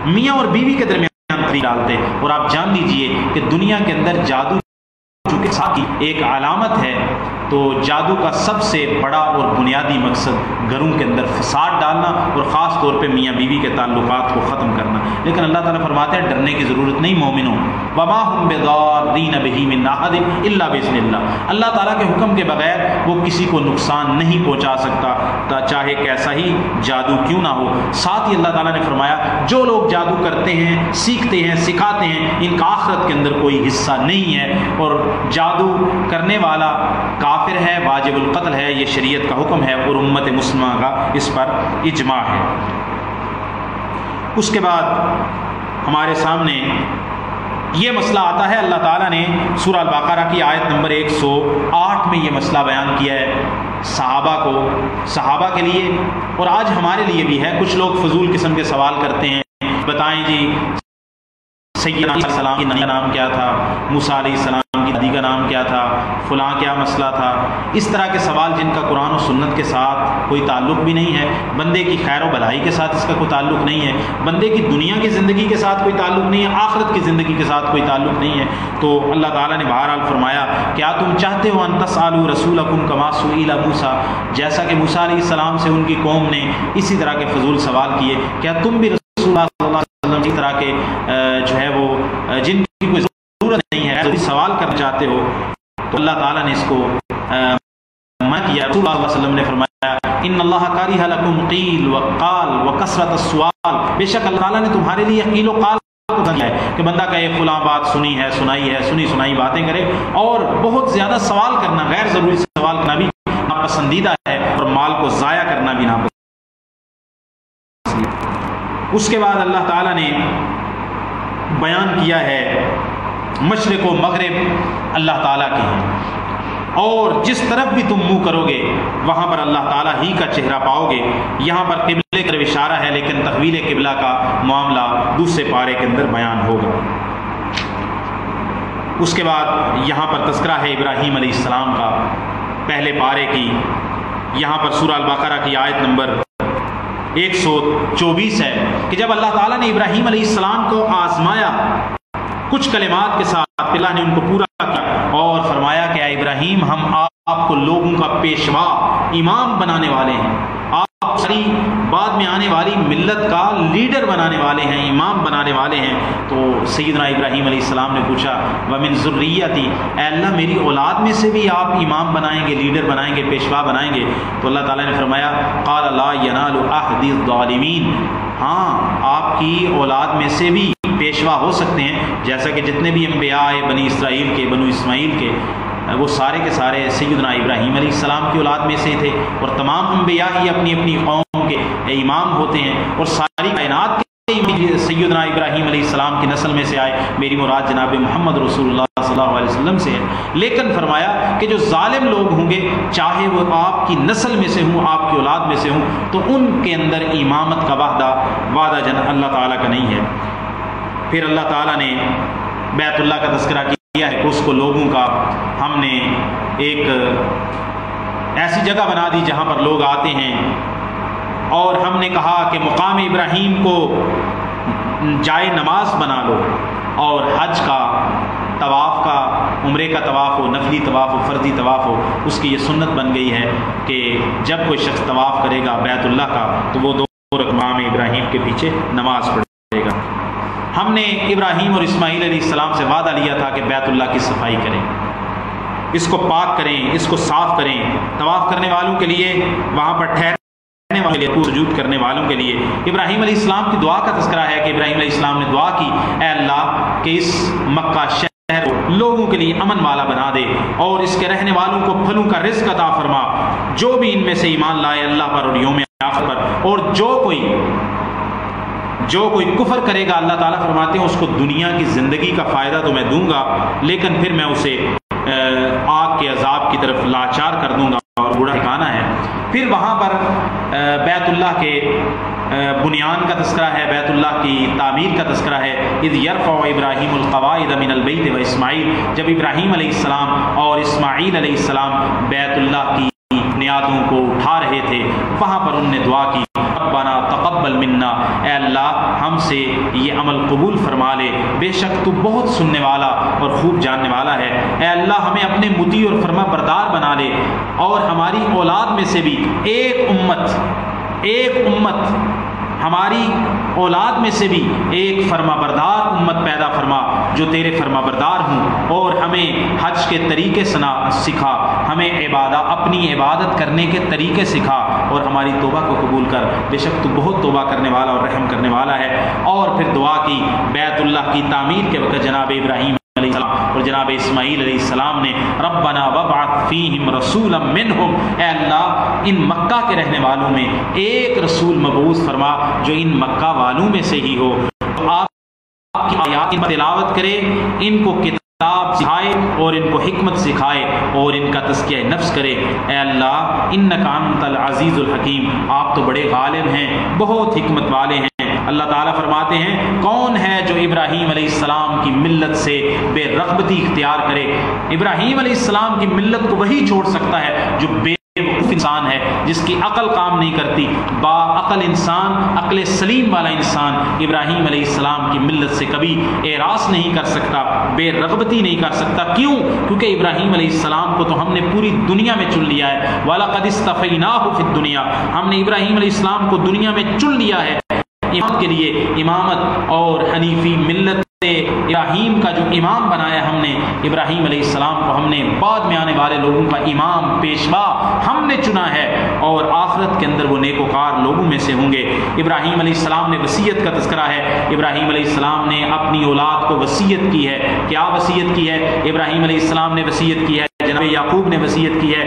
میاں اور بیوی کے درمیان فرق ڈالتے۔ اور آپ جان لیجئے کہ دنیا کے اندر جادو چونکہ ساتھ ہی ایک علامت ہے، تو جادو کا سب سے بڑا اور بنیادی مقصد گھروں کے اندر فساد ڈالنا، اور خاص طور پہ میاں بیوی کے تعلقات کو ختم کرنا۔ لیکن اللہ تعالیٰ فرماتے ہیں ڈرنے کی ضرورت نہیں مومنوں، وما هم بضارین بہ من احد الا باذن اللہ، اللہ تعالیٰ کے حکم کے بغیر وہ کسی کو نقصان نہیں پہنچا سکتا، چاہے کیسا ہی جادو کیوں نہ ہو۔ ساتھ ہی اللہ تعالیٰ نے فرمایا جو لوگ جادو کرتے ہیں، سیکھتے ہیں، سکھاتے ہیں، ان کا آخرت کے اندر کوئی حصہ نہیں ہے، اور جادو کرنے والا کافر ہے، واجب القتل ہے، یہ شریعت کا حکم ہے، اور امت مسلمہ کا اس پر اجماع ہے۔ اس کے بعد ہمارے سامنے یہ مسئلہ آتا ہے، اللہ تعالیٰ نے سورہ البقرہ کی آیت نمبر 108 میں یہ مسئلہ بیان کیا ہے صحابہ کے لیے، اور آج ہمارے لیے بھی ہے۔ کچھ لوگ فضول قسم کے سوال کرتے ہیں، بتائیں جی سیدنا علیہ السلام کی نانی کا نام کیا تھا، موسیٰ علیہ السلام کی دادی کا نام کیا تھا، فلاں کیا مسئلہ تھا۔ اس طرح کے سوال جن کا قرآن و سنت کے ساتھ کوئی تعلق بھی نہیں ہے، بندے کی خیر و بھلائی کے ساتھ اس کا کوئی تعلق نہیں ہے، بندے کی دنیا کی زندگی کے ساتھ کوئی تعلق نہیں ہے، آخرت کی زندگی کے ساتھ کوئی تعلق نہیں ہے، تو اللہ تعالیٰ نے بہرحال فرمایا کیا تم چاہتے ہو ان تسألوا رسولکم کما سئل موسیٰ، جیسا کہ موسیٰ علیہ السلام سے ان کی قوم نے اسی طرح کے فضول سوال کیے، کیا تم بھی رسول اللہ صلی اللہ علیہ وسلم اس طرح کے جو ہے وہ جن کی کوئی ضرورت نہیں ہے جو سوال کرنا چاہتے ہو؟ تو اللہ تعالیٰ نے اس کو منع کیا۔ رسول اللہ صلی اللہ علیہ وسلم نے فرمایا ان اللہ کرہ لکم قیل وقال وکثرت السؤال، بے شک اللہ تعالیٰ نے تمہارے لیے قیل و قال کو دیا ہے کہ بندہ کہے فلاں بات سنی ہے، سنی سنائی باتیں کرے، اور بہت زیادہ سوال کرنا، غیر ضروری سوال کرنا بھی ناپسندیدہ ہے، اور مال کو ضائع کرنا بھی ناپسندیدہ۔ اس کے بعد اللہ تعالیٰ نے بیان کیا ہے مشرق و مغرب اللہ تعالیٰ کے ہیں، اور جس طرف بھی تم منہ کرو گے وہاں پر اللہ تعالیٰ ہی کا چہرہ پاؤ گے۔ یہاں پر قبلے کی طرف اشارہ ہے، لیکن تحویل قبلہ کا معاملہ دوسرے پارے کے اندر بیان ہوگا۔ اس کے بعد یہاں پر تذکرہ ہے ابراہیم علیہ السلام کا، پہلے پارے کی، یہاں پر سورہ البقرہ کی آیت نمبر 124 ہے کہ جب اللہ تعالیٰ نے ابراہیم علیہ السلام کو آزمایا کچھ کلمات کے ساتھ، اللہ نے ان کو پورا کیا اور فرمایا کہ اے ابراہیم ہم آپ کو لوگوں کا پیشوا، امام بنانے والے ہیں، آپ ساری بعد میں آنے والی ملت کا لیڈر بنانے والے ہیں، امام بنانے والے ہیں۔ تو سیدنا ابراہیم علیہ السلام نے پوچھا وَمِن ذُرِّيَّتِي، اے اللہ میری اولاد میں سے بھی آپ امام بنائیں گے، لیڈر بنائیں گے، پیشوا بنائیں گے؟ تو اللہ تعالیٰ نے فرمایا قَالَ لَا يَنَالُ عَهْدِ الظَّالِمِينَ، ہاں آپ کی اولاد میں سے بھی پیشوا ہو سکتے ہیں، جیسا کہ جتنے بھی انبیاء بنی اسرائیل کے، بنو اسماعیل کے، وہ سارے کے سارے سیدنا ابراہیم علیہ السلام کی اولاد میں سے تھے، اور تمام انبیاء ہی اپنی اپنی قوم کے امام ہوتے ہیں، اور ساری کائنات کے سیدنا ابراہیم علیہ السلام کی نسل میں سے آئے۔ میری مراد جناب محمد رسول اللہ صلی اللہ علیہ وسلم سے ہے۔ لیکن فرمایا کہ جو ظالم لوگ ہوں گے، چاہے وہ آپ کی نسل میں سے ہوں، آپ کی اولاد میں سے ہوں، تو ان کے اندر امامت کا وعدہ اللہ تعالیٰ کا نہیں ہے۔ پھر اللہ تعالیٰ نے بیت اللہ کا تذکرہ کیا ہے کہ اس کو لوگوں کا ہم نے ایک ایسی جگہ بنا دی جہاں پر لوگ آتے ہیں، اور ہم نے کہا کہ مقام ابراہیم کو جائے نماز بنا لو، اور حج کا طواف کا، عمرے کا طواف ہو، نفلی طواف ہو، فرضی طواف ہو، اس کی یہ سنت بن گئی ہے کہ جب کوئی شخص طواف کرے گا بیت اللہ کا تو وہ 2 رکعت مقام ابراہیم کے پیچھے نماز پڑھے گا۔ ہم نے ابراہیم اور اسماعیل علیہ السلام سے وعدہ لیا تھا کہ بیت اللہ کی صفائی کریں، اس کو پاک کریں، اس کو صاف کریں، طواف کرنے والوں کے لیے، وہاں پر ٹھہرنے والوں کے لیے، سجود کرنے والوں کے لیے۔ ابراہیم علیہ السلام کی دعا کا تذکرہ ہے کہ ابراہیم علیہ السلام نے دعا کی، اے اللہ کہ اس مکہ شہر کو لوگوں کے لیے امن والا بنا دے، اور اس کے رہنے والوں کو پھلوں کا رزق عطا فرما، جو بھی ان میں سے ایمان لائے اللہ پر اور یوم آخرت پر، اور جو کوئی کفر کرے گا، اللہ تعالیٰ فرماتے ہیں اس کو دنیا کی زندگی کا فائدہ تو میں دوں گا، لیکن پھر میں اسے آگ کے عذاب کی طرف لاچار کر دوں گا، اور برا ٹھکانہ ہے۔ پھر وہاں پر بیت اللہ کے بنیان کا تذکرہ ہے، بیت اللہ کی تعمیر کا تذکرہ ہے۔ اذ یرفع ابراہیم القواعد من البیت و اسماعیل، جب ابراہیم علیہ السلام اور اسماعیل علیہ السلام بیت اللہ کی بنیادوں کو اٹھا رہے تھے، وہاں پر انہوں نے دعا کی، ربنا تقبل منا، اے اللہ ہم سے یہ عمل قبول فرما لے، بے شک تو بہت سننے والا اور خوب جاننے والا ہے۔ اے اللہ ہمیں اپنے مطیع اور فرما بردار بنا لے، اور ہماری اولاد میں سے بھی ایک امت ہماری اولاد میں سے بھی ایک فرما بردار امت پیدا فرما جو تیرے فرما بردار ہوں، اور ہمیں حج کے طریقے سکھا، ہمیں اپنی عبادت کرنے کے طریقے سکھا، اور ہماری توبہ کو قبول کر، بے شک تو بہت توبہ کرنے والا اور رحم کرنے والا ہے۔ اور پھر دعا کی بیت اللہ کی تعمیر کے وقت جناب ابراہیم علیہ السلام اور جناب اسماعیل علیہ السلام نے، ربنا وابعث فیہم رسولا منہم، اے اللہ ان مکہ کے رہنے والوں میں ایک رسول مبعوث فرما جو ان مکہ والوں میں سے ہی ہو، تو آپ کی آیات کی تلاوت کرے، ان کو کتاب سکھائے اور ان کو حکمت سکھائے اور ان کا تزکیہ نفس کرے۔ اے اللہ انک انت العزیز الحکیم، آپ تو بڑے غالب ہیں، بہت حکمت والے ہیں۔ اللہ تعالیٰ فرماتے ہیں کون ہے جو ابراہیم علیہ السلام کی ملت سے بے رغبتی اختیار کرے؟ ابراہیم علیہ السلام کی ملت کو وہی چھوڑ سکتا ہے جو بے وقوف انسان ہے، جس کی عقل کام نہیں کرتی۔ با عقل انسان، عقل سلیم والا انسان ابراہیم علیہ السلام کی ملت سے کبھی اعراض نہیں کر سکتا، بے رغبتی نہیں کر سکتا۔ کیوں؟ کیونکہ ابراہیم علیہ السلام کو تو ہم نے پوری دنیا میں چن لیا ہے۔ وَلَقَدِ اسْتَفَيْنَاهُ فِي الدُّنْيَا، ہم نے ابراہیم علیہ السلام کو دنیا میں چن لیا ہے امامت کے لیے، امامت اور حنیفی ملت ابراہیم کا جو امام بنایا ہم نے، ابراہیم علیہ السلام کو ہم نے بعد میں آنے والے لوگوں کا امام پیشوا ہم نے چنا ہے، اور آخرت کے اندر وہ نیکوکار لوگوں میں سے ہوں گے۔ ابراہیم علیہ السلام نے وصیت کا تذکرہ ہے، ابراہیم علیہ السلام نے اپنی اولاد کو وصیت کی ہے۔ کیا وصیت کی ہے؟ ابراہیم علیہ السلام نے وصیت کی ہے، جناب یعقوب نے وصیت کی ہے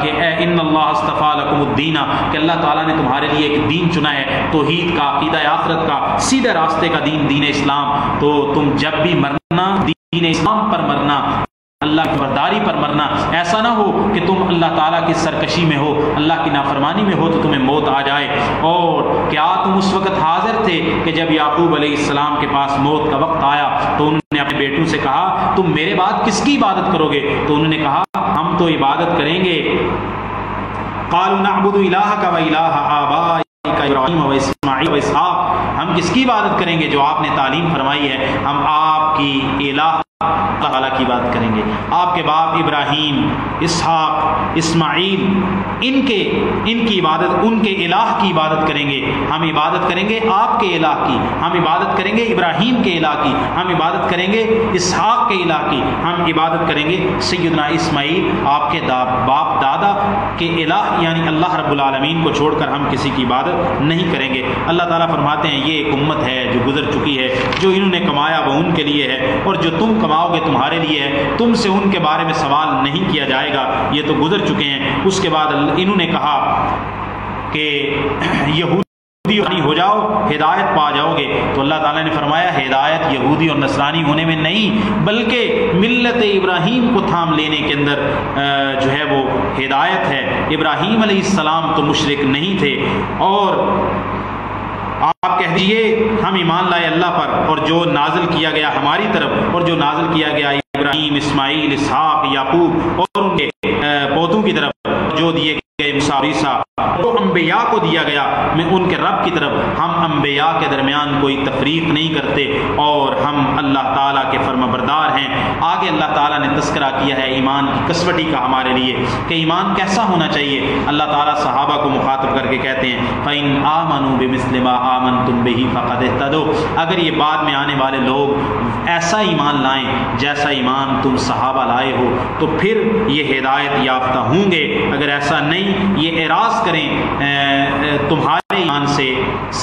کہ ان اللہ اصطفیٰ لکم الدین، کہ اللہ تعالیٰ نے تمہارے لیے ایک دین چنا ہے، توحید کا، عقیدہ آخرت کا، سیدھے راستے کا دین، دین اسلام۔ تو تم جب بھی مرنا دین اسلام پر مرنا، اللہ کی برداری پر مرنا، ایسا نہ ہو کہ تم اللہ تعالیٰ کی سرکشی میں ہو، اللہ کی نافرمانی میں ہو تو تمہیں موت آ جائے۔ اور کیا تم اس وقت حاضر تھے کہ جب یعقوب علیہ السلام کے پاس موت کا وقت آیا تو انہوں نے اپنے بیٹوں سے کہا تم میرے بعد کس کی عبادت کرو گے؟ تو انہوں نے کہا ہم تو عبادت کریں گے، قالوا نعبد الہک و الہ آبائک ابراہیم و اسماعیل و اسحاق، ہم کس کی عبادت کریں گے؟ جو آپ نے تعلیم فرمائی ہے، ہم آپ کی الہ اللہ تعالیٰ کی بات کریں گے۔ آپ کے باپ ابراہیم، اسحاق، اسماعیل، ان کی عبادت، ان کے الہ کی عبادت کریں گے۔ ہم عبادت کریں گے آپ کے الہ کی، ہم عبادت کریں گے ابراہیم کے الہ کی، ہم عبادت کریں گے اسحاق کے الہ کی، ہم عبادت کریں گے سیدنا اسماعیل آپ کے باپ دادا کے الہ یعنی اللہ رب العالمین کو چھوڑ کر ہم کسی کی عبادت نہیں کریں گے۔ اللہ تعالیٰ فرماتے ہیں یہ ایک امت ہے جو گزر چکی ہے، جو انہوں نے کمایا وہ ان کے لیے ہے، اور جو تم کماؤ گے تمہارے لیے ہے، تم سے ان کے بارے میں سوال نہیں کیا جائے گا، یہ تو گزر چکے ہیں۔ اس کے بعد انہوں نے کہا کہ یہودی ہو جاؤ، ہدایت پا جاؤ گے، تو اللہ تعالیٰ نے فرمایا ہدایت یہودی اور نصرانی ہونے میں نہیں، بلکہ ملت ابراہیم کو تھام لینے کے اندر جو ہے وہ ہدایت ہے۔ ابراہیم علیہ السلام تو مشرک نہیں تھے، اور آپ کہہ دیجئے ہم ایمان لائے اللہ پر، اور جو نازل کیا گیا ہماری طرف، اور جو نازل کیا گیا ابراہیم، اسماعیل، اسحاق، یعقوب اور ان کے پوتوں کی طرف، جو دیے گئے موسیٰ، عیسیٰ، جو انبیاء کو دیا گیا میں ان کے رب کی طرف، ہم انبیاء کے درمیان کوئی تفریق نہیں کرتے، اور ہم اللہ تعالیٰ کے فرما بردار ہیں۔ آگے اللہ تعالیٰ نے تذکرہ کیا ہے ایمان کی کسوٹی کا ہمارے لیے کہ ایمان کیسا ہونا چاہیے۔ اللہ تعالیٰ صحابہ کو مخاطب کر کے کہتے ہیں فَإِنْ آمَنُوا بِمِثْلِ مَا آمَنْتُمْ بِهِ فَقَدِ اهْتَدَوْا، اگر یہ بعد میں آنے والے لوگ ایسا ایمان لائیں جیسا ایمان تم صحابہ لائے ہو تو پھر یہ ہدایت یافتہ ہوں گے، اگر ایسا نہیں یہ اعراض کریں تمہارے ایمان سے،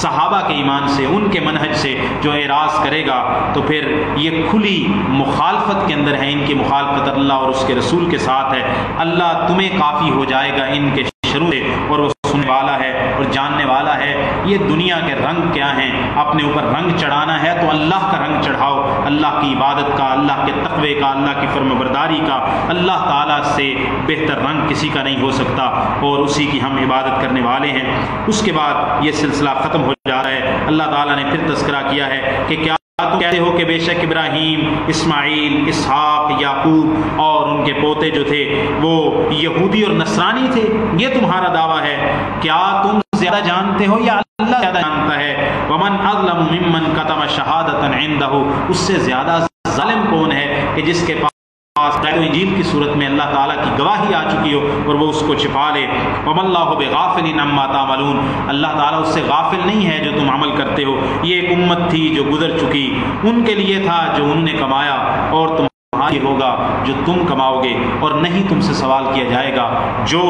صحابہ کے ایمان سے، ان کے منہج سے، جو اعراض کرے گا تو پھر یہ کھلی مخالفت کے اندر ہے، ان کی مخالفت اللہ اور اس کے رسول کے ساتھ ہے۔ اللہ تمہیں کافی ہو جائے گا ان کے شرور سے، اور وہ سننے والا ہے اور جاننے والا ہے۔ یہ دنیا کے رنگ کیا ہیں، اپنے اوپر رنگ چڑھانا ہے تو اللہ کا رنگ چڑھاؤ، اللہ کی عبادت کا، اللہ کے تقوی کا، اللہ کی فرمانبرداری کا۔ اللہ تعالیٰ سے بہتر رنگ کسی کا نہیں ہو سکتا، اور اسی کی ہم عبادت کرنے والے ہیں۔ اس کے بعد یہ سلسلہ ختم ہو جا رہا ہے۔ اللہ تعالیٰ نے پھر تذکرہ کیا ہے کہ کیا تم کہتے ہو کہ بے شک ابراہیم، اسماعیل، اسحاق، یعقوب اور ان کے پوتے جو تھے وہ یہودی اور نصرانی تھے، یہ تمہارا دعویٰ ہے، کیا تم زیادہ جانتے ہو یا اللہ زیادہ جانتا ہے؟ ومن اظلم ممن کتم شہادۃ عنده، اس سے زیادہ ظالم کون ہے کہ جس کے پاس انجیل کی صورت میں اللہ تعالیٰ کی گواہی آ چکی ہو اور وہ اس کو چھپا لے۔ وَمَا اللَّهُ بِغَافِلٍ عَمَّا تَعْمَلُونَ، اللہ تعالیٰ اس سے غافل نہیں ہے جو تم عمل کرتے ہو۔ یہ ایک امت تھی جو گزر چکی، ان کے لیے تھا جو انہوں نے کمایا، اور تمہاری ہوگا جو تم کماؤ گے، اور نہیں تم سے سوال کیا جائے گا جو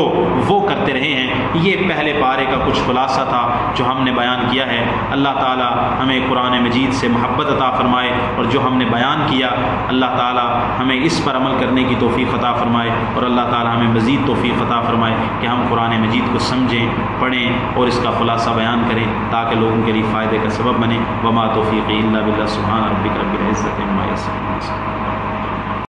وہ کرتے رہے ہیں۔ یہ پہلے پارے کا کچھ خلاصہ تھا جو ہم نے بیان کیا ہے۔ اللہ تعالیٰ ہمیں قرآن مجید سے محبت عطا فرمائے، اور جو ہم نے بیان کیا اللہ تعالیٰ ہمیں اس پر عمل کرنے کی توفیق عطا فرمائے، اور اللہ تعالیٰ ہمیں مزید توفیق عطا فرمائے کہ ہم قرآن مجید کو سمجھیں، پڑھیں اور اس کا خلاصہ بیان کریں تاکہ لوگوں کے لیے فائدے کا سبب بنے۔ وما توفیقی الا باللہ، سبحان ربک رب العزۃ عما یصفون۔